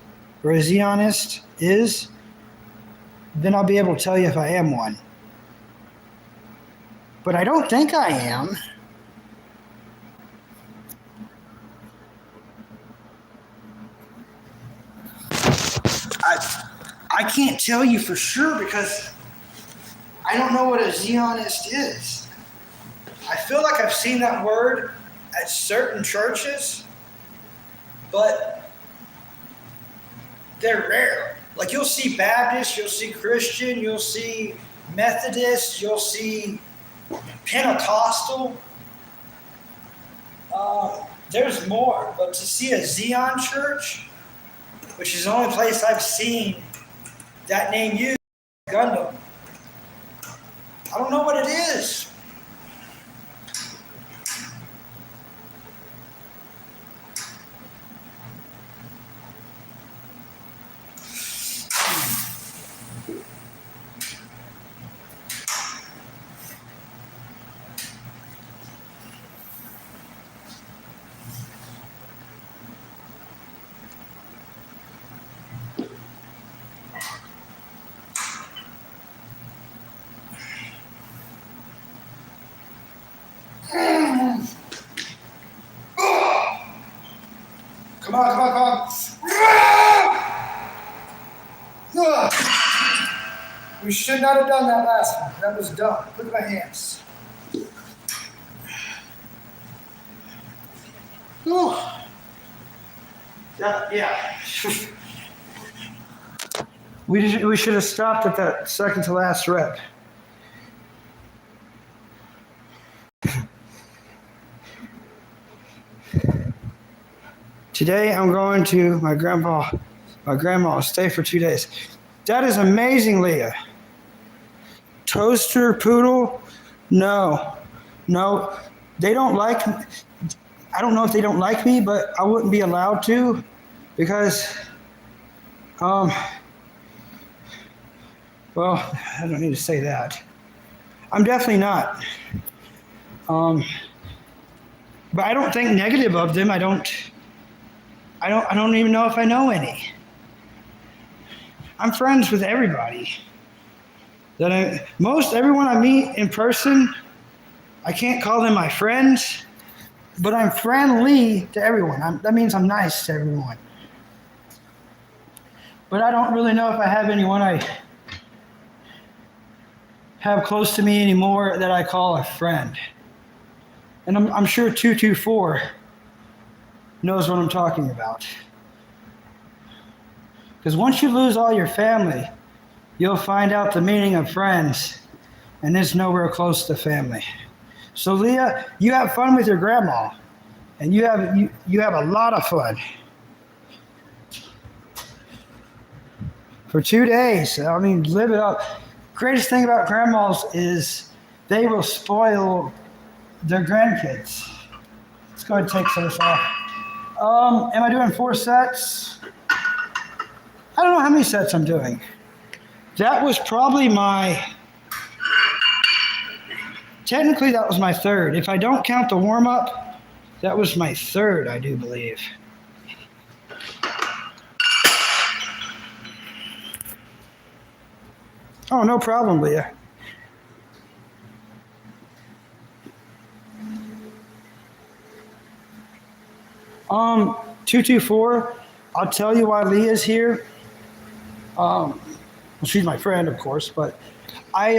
or a Zionist is, then I'll be able to tell you if I am one. But I don't think I am. I can't tell you for sure because I don't know what a Zionist is. I feel like I've seen that word at certain churches, but they're rare. Like you'll see Baptist, you'll see Christian, you'll see Methodist, you'll see Pentecostal. There's more, but to see a Zion church, which is the only place I've seen that name used, Gundam, I don't know what it is. Come on. We should not have done that last one. That was dumb. Look at my hands. Yeah. We should have stopped at that second to last rep. Today I'm going to my grandma will stay for 2 days. That is amazing, Leah. Toaster poodle? No. They don't like me. I don't know if they don't like me, but I wouldn't be allowed to because, well, I don't need to say that. I'm definitely not. But I don't think negative of them. I don't even know if I know any. I'm friends with everybody. Most everyone I meet in person, I can't call them my friends, but I'm friendly to everyone. That means I'm nice to everyone. But I don't really know if I have anyone I have close to me anymore that I call a friend. And I'm sure 224 knows what I'm talking about. Because once you lose all your family, you'll find out the meaning of friends, and it's nowhere close to family. So Leah, you have fun with your grandma, and you have a lot of fun. For 2 days, I mean, live it up. Greatest thing about grandmas is they will spoil their grandkids. Let's go ahead and take this off. Am I doing 4 sets? I don't know how many sets I'm doing. That was probably technically that was my third. If I don't count the warm-up, that was my third, I do believe. Oh, no problem, Leah. Um, 224, I'll tell you why Leah's here. Well, she's my friend, of course, but my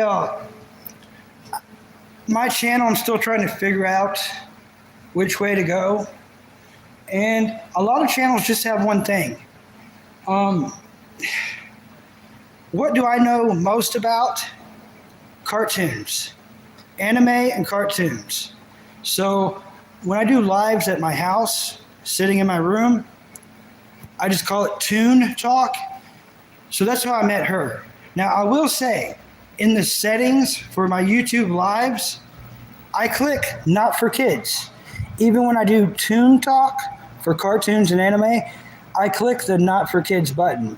channel, I'm still trying to figure out which way to go. And a lot of channels just have one thing. What do I know most about? Cartoons. Anime and cartoons. So when I do lives at my house, sitting in my room, I just call it Toon Talk. So that's how I met her. Now, I will say, in the settings for my YouTube lives, I click not for kids. even when I do Toon Talk for cartoons and anime, I click the not for kids button.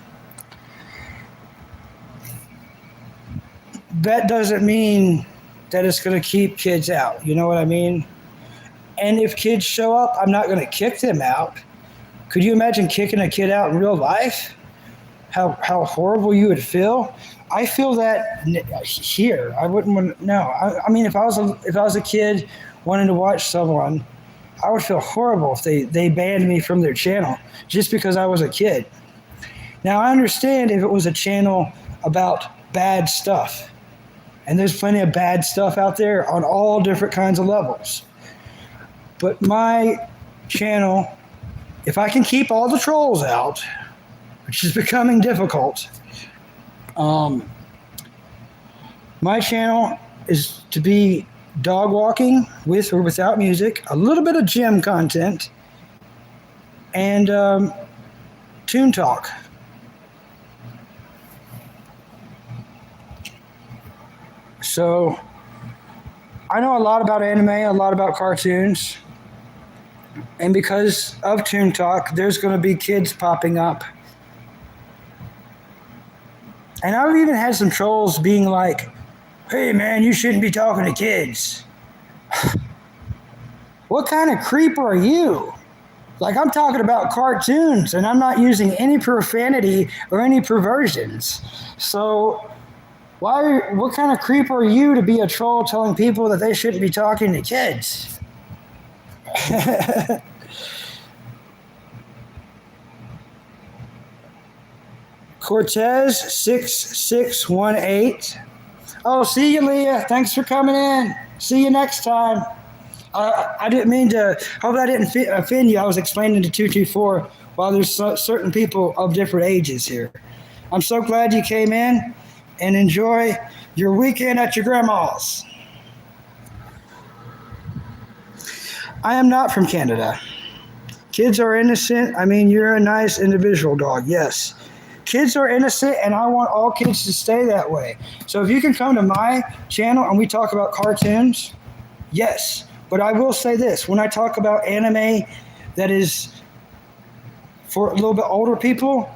That doesn't mean that it's going to keep kids out. You know what I mean? And if kids show up, I'm not going to kick them out. Could you imagine kicking a kid out in real life? How horrible you would feel? I feel that here. I wouldn't want. No, I mean, if I was a kid wanting to watch someone, I would feel horrible if they banned me from their channel just because I was a kid. Now I understand if it was a channel about bad stuff, and there's plenty of bad stuff out there on all different kinds of levels. But my channel, if I can keep all the trolls out, which is becoming difficult, my channel is to be dog walking with or without music, a little bit of gym content, and Toon Talk. So I know a lot about anime, a lot about cartoons, and because of Toon Talk, there's going to be kids popping up. And I've even had some trolls being like, "Hey man, you shouldn't be talking to kids." What kind of creep are you? Like, I'm talking about cartoons and I'm not using any profanity or any perversions. So what kind of creep are you to be a troll telling people that they shouldn't be talking to kids? Cortez 6618. Oh, see you, Leah. Thanks for coming in. See you next time. I didn't mean to. Hope I didn't offend you. I was explaining to 224 while there's certain people of different ages here. I'm so glad you came in, and enjoy your weekend at your grandma's. I am not from Canada. Kids are innocent. I mean, you're a nice individual, dog. Yes. Kids are innocent, and I want all kids to stay that way. So if you can come to my channel and we talk about cartoons, yes. But I will say this. When I talk about anime that is for a little bit older people,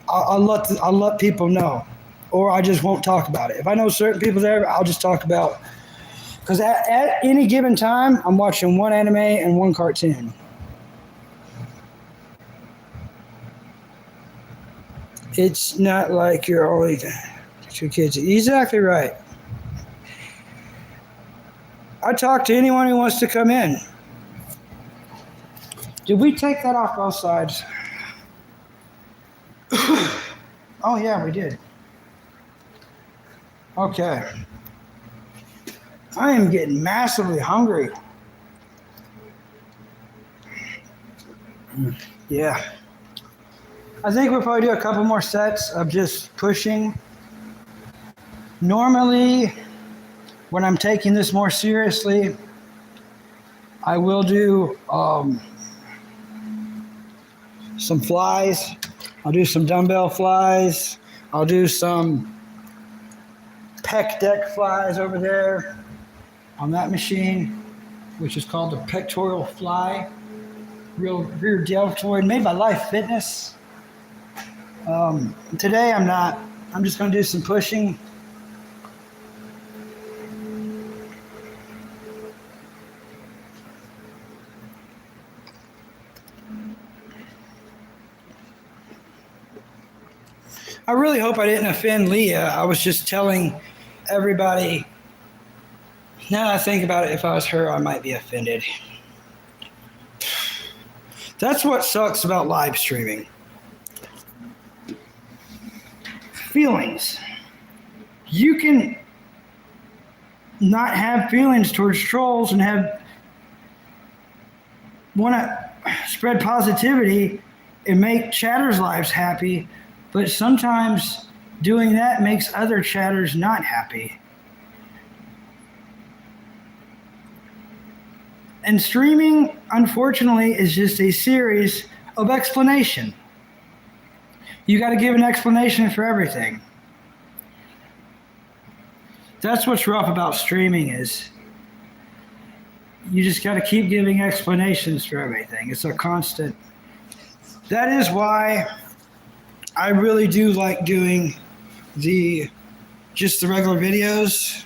I'll let people know. Or I just won't talk about it. If I know certain people there, I'll just talk about... Because at any given time, I'm watching one anime and one cartoon. It's not like you're only two kids. Exactly right. I talk to anyone who wants to come in. Did we take that off both sides? Oh, yeah, we did. Okay. I am getting massively hungry. Yeah. I think we'll probably do a couple more sets of just pushing. Normally, when I'm taking this more seriously, I will do some flies. I'll do some dumbbell flies. I'll do some pec deck flies over there on that machine, which is called the pectoral fly. Rear deltoid, made by Life Fitness. Today I'm not. I'm just going to do some pushing. I really hope I didn't offend Leah. I was just telling everybody. Now that I think about it, if I was her, I might be offended. That's what sucks about live streaming. Feelings. You can not have feelings towards trolls and want to spread positivity and make chatters' lives happy, but sometimes doing that makes other chatters not happy. And streaming, unfortunately, is just a series of explanation. You got to give an explanation for everything. That's what's rough about streaming is You just got to keep giving explanations for everything. It's a constant. That is why I really do like doing the just the regular videos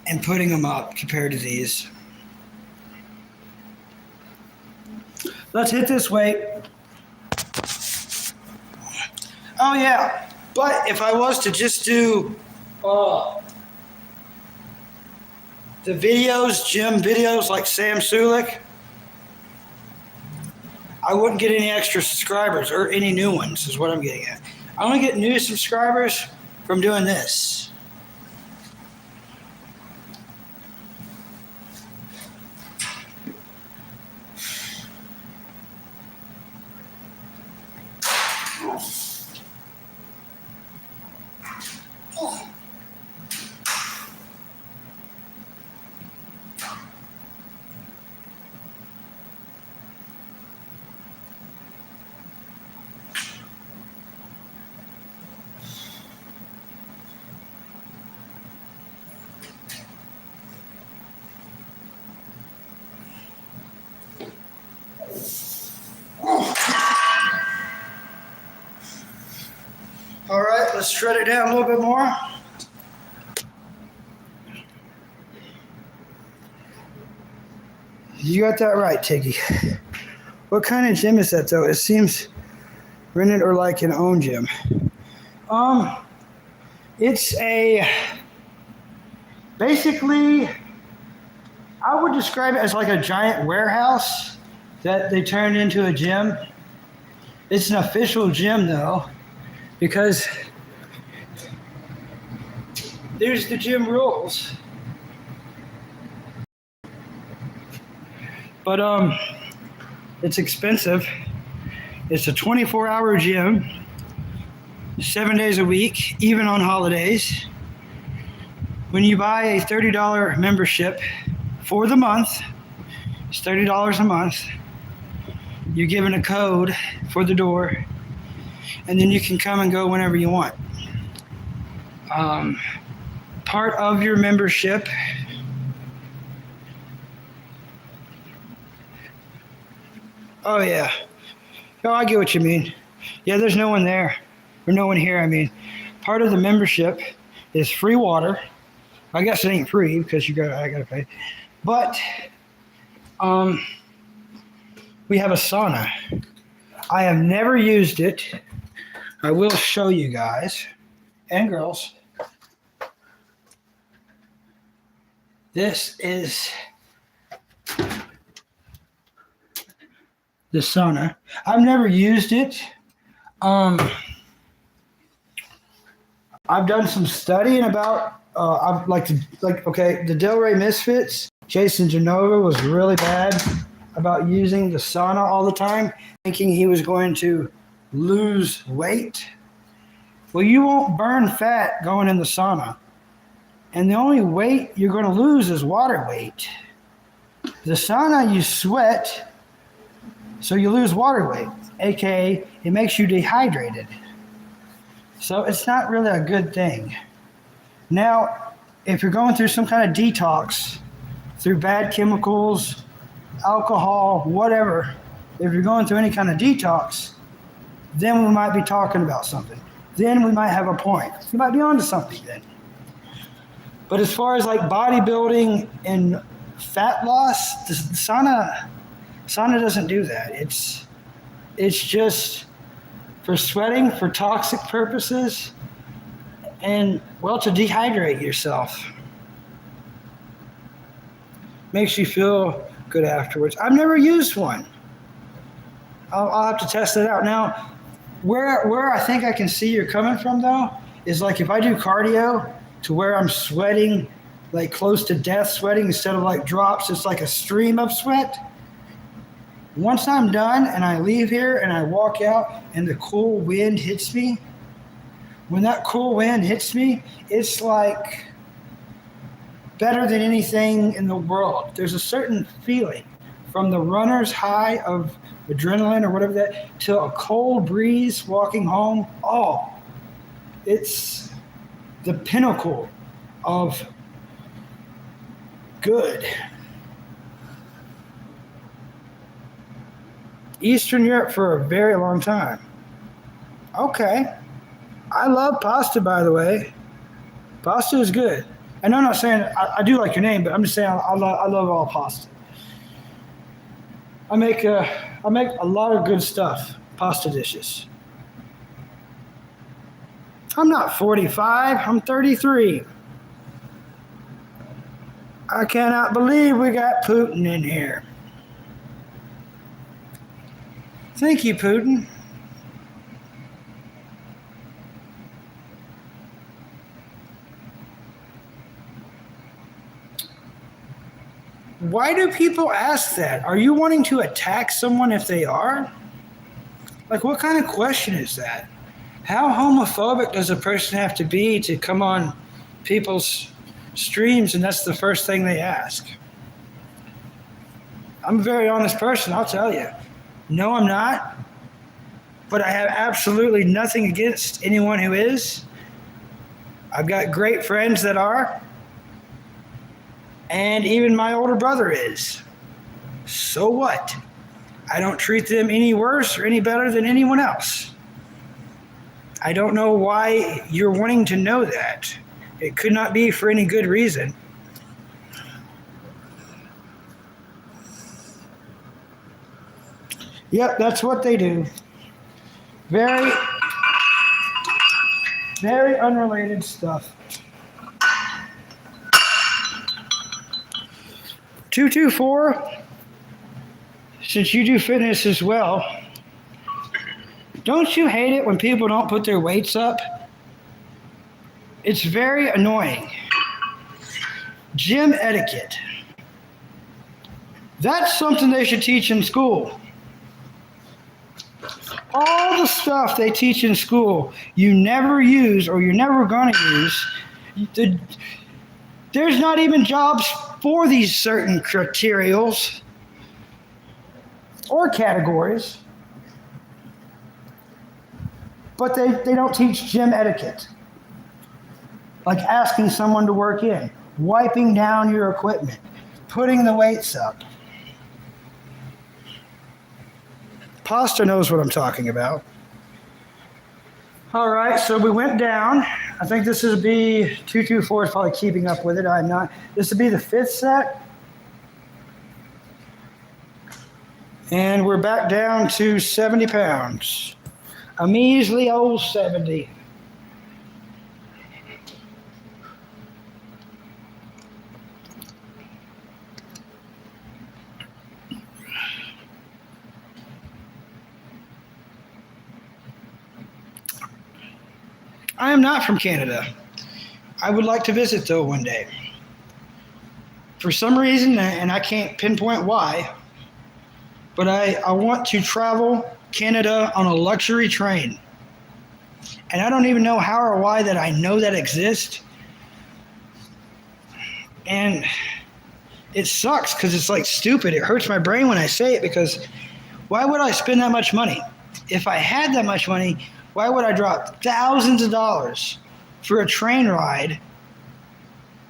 and putting them up compared to these. Let's hit this weight. Oh yeah, but if I was to just do the videos, gym videos like Sam Sulik, I wouldn't get any extra subscribers or any new ones is what I'm getting at. I only get new subscribers from doing this. All right, let's shred it down a little bit more. You got that right, Tiggy. What kind of gym is that, though? It seems rented or like an own gym. It's basically, I would describe it as like a giant warehouse that they turned into a gym. It's an official gym, though, because there's the gym rules. But it's expensive. It's a 24-hour gym, 7 days a week, even on holidays. When you buy a $30 membership for the month, it's $30 a month. You're given a code for the door, and then you can come and go whenever you want. Part of your membership Oh yeah. Oh, I get what you mean. Yeah, there's no one there. Or no one here, I mean. Part of the membership is free water. I guess it ain't free because I gotta pay. But we have a sauna. I have never used it. I will show you guys and girls. This is the sauna. I've never used it. I've done some studying about the Delray Misfits. Jason Genova was really bad about using the sauna all the time, thinking he was going to lose weight. Well, you won't burn fat going in the sauna. And the only weight you're going to lose is water weight. The sauna, you sweat, so you lose water weight, aka it makes you dehydrated. So it's not really a good thing. Now, if you're going through some kind of detox, through bad chemicals, alcohol, whatever, if you're going through any kind of detox, then we might be talking about something. Then we might have a point. You might be onto something then. But as far as like bodybuilding and fat loss, the sauna doesn't do that. It's just for sweating, for toxic purposes, and well, to dehydrate yourself. Makes you feel good afterwards. I've never used one. I'll have to test it out. Now, where I think I can see you're coming from though, is like if I do cardio to where I'm sweating, like close to death sweating instead of like drops, it's like a stream of sweat. Once I'm done and I leave here and I walk out and the cool wind hits me, when that cool wind hits me, it's like better than anything in the world. There's a certain feeling from the runner's high of adrenaline or whatever that to a cold breeze walking home. Oh, it's the pinnacle of good. Eastern Europe for a very long time. Okay. I love pasta, by the way. Pasta is good. And I'm not saying I do like your name, but I'm just saying I love all pasta. I make a lot of good stuff, pasta dishes. I'm not 45, I'm 33. I cannot believe we got Putin in here. Thank you, Putin. Why do people ask that? Are you wanting to attack someone if they are? Like, what kind of question is that? How homophobic does a person have to be to come on people's streams and that's the first thing they ask? I'm a very honest person, I'll tell you. No, I'm not. But I have absolutely nothing against anyone who is. I've got great friends that are. And even my older brother is. So what? I don't treat them any worse or any better than anyone else. I don't know why you're wanting to know that. It could not be for any good reason. Yep, that's what they do. Very, very unrelated stuff. 224, since you do fitness as well, don't you hate it when people don't put their weights up? It's very annoying. Gym etiquette. That's something they should teach in school. All the stuff they teach in school, you never use or you're never going to use. There's not even jobs for these certain criterials or categories, but they don't teach gym etiquette. Like asking someone to work in, wiping down your equipment, putting the weights up. Pasta knows what I'm talking about. All right, so we went down. I think this would be 224 is probably keeping up with it. I'm not. This would be the fifth set. And we're back down to 70 pounds. A measly old 70. I am not from Canada. I would like to visit, though, one day. For some reason, and I can't pinpoint why, but I want to travel Canada on a luxury train. And I don't even know how or why that I know that exists. And it sucks because it's like stupid. It hurts my brain when I say it because why would I spend that much money? If I had that much money, why would I drop thousands of dollars for a train ride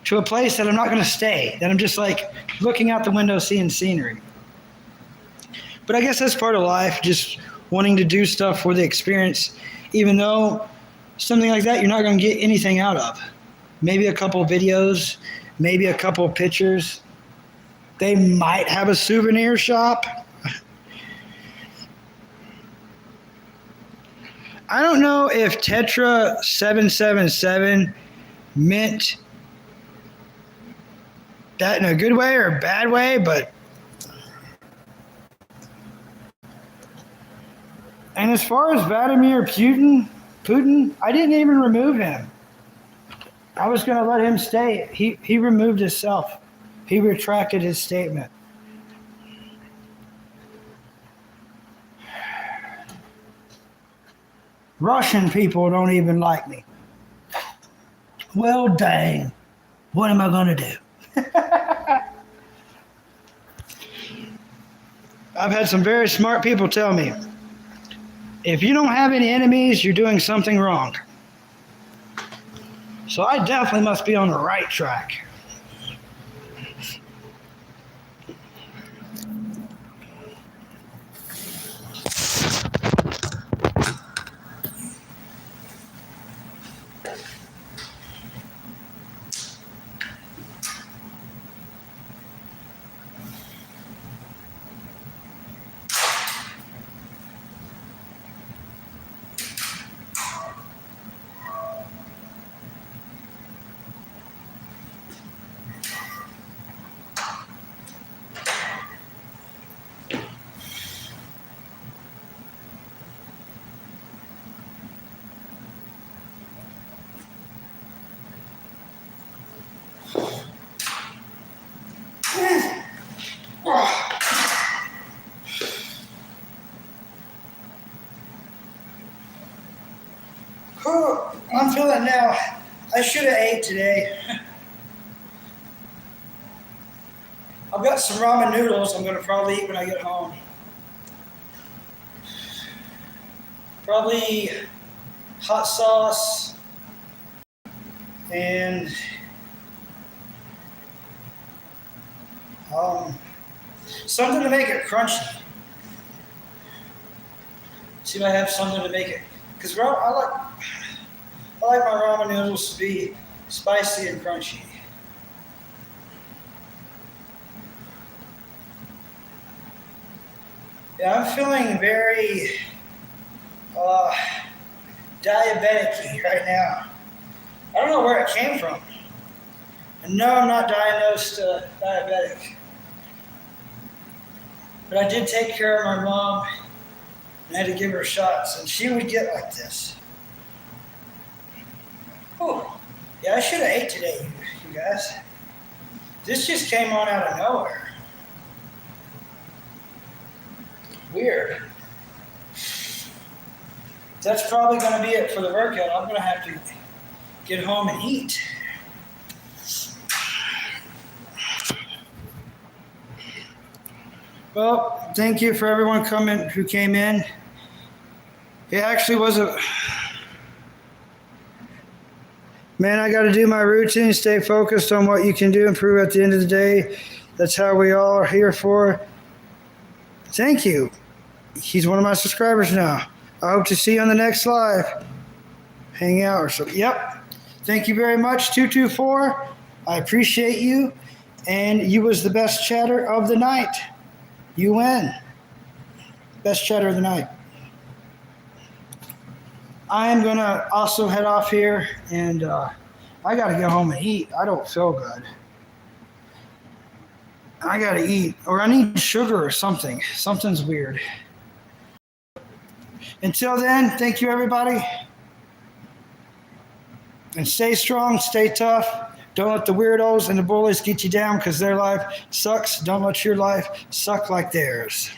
to a place that I'm not going to stay, that I'm just like looking out the window seeing scenery? But I guess that's part of life, just wanting to do stuff for the experience, even though something like that you're not going to get anything out of. Maybe a couple of videos, maybe a couple of pictures. They might have a souvenir shop. I don't know if Tetra 777 meant that in a good way or a bad way, but and as far as Vladimir Putin, I didn't even remove him. I was going to let him stay. He removed himself. He retracted his statement. Russian people don't even like me. Well, dang. What am I going to do? I've had some very smart people tell me, if you don't have any enemies, you're doing something wrong. So I definitely must be on the right track. I'm feeling now. I should have ate today. I've got some ramen noodles I'm going to probably eat when I get home. Probably hot sauce and something to make it crunchy. See if I have something to make it, because I like my ramen noodles to be spicy and crunchy. Yeah, I'm feeling very diabetic-y right now. I don't know where it came from. And no, I'm not diagnosed diabetic. But I did take care of my mom and had to give her shots, and she would get like this. Oh, yeah, I should have ate today, you guys. This just came on out of nowhere. Weird. That's probably going to be it for the workout. I'm going to have to get home and eat. Well, thank you for everyone who came in. It actually was man, I got to do my routine, stay focused on what you can do, improve at the end of the day. That's how we all are here for. Thank you. He's one of my subscribers now. I hope to see you on the next live. Hang out or so. Yep. Thank you very much, 224. I appreciate you. And you was the best chatter of the night. You win. Best chatter of the night. I am going to also head off here, and I got to get home and eat. I don't feel good. I got to eat, or I need sugar or something. Something's weird. Until then, thank you, everybody. And stay strong, stay tough. Don't let the weirdos and the bullies get you down, because their life sucks. Don't let your life suck like theirs.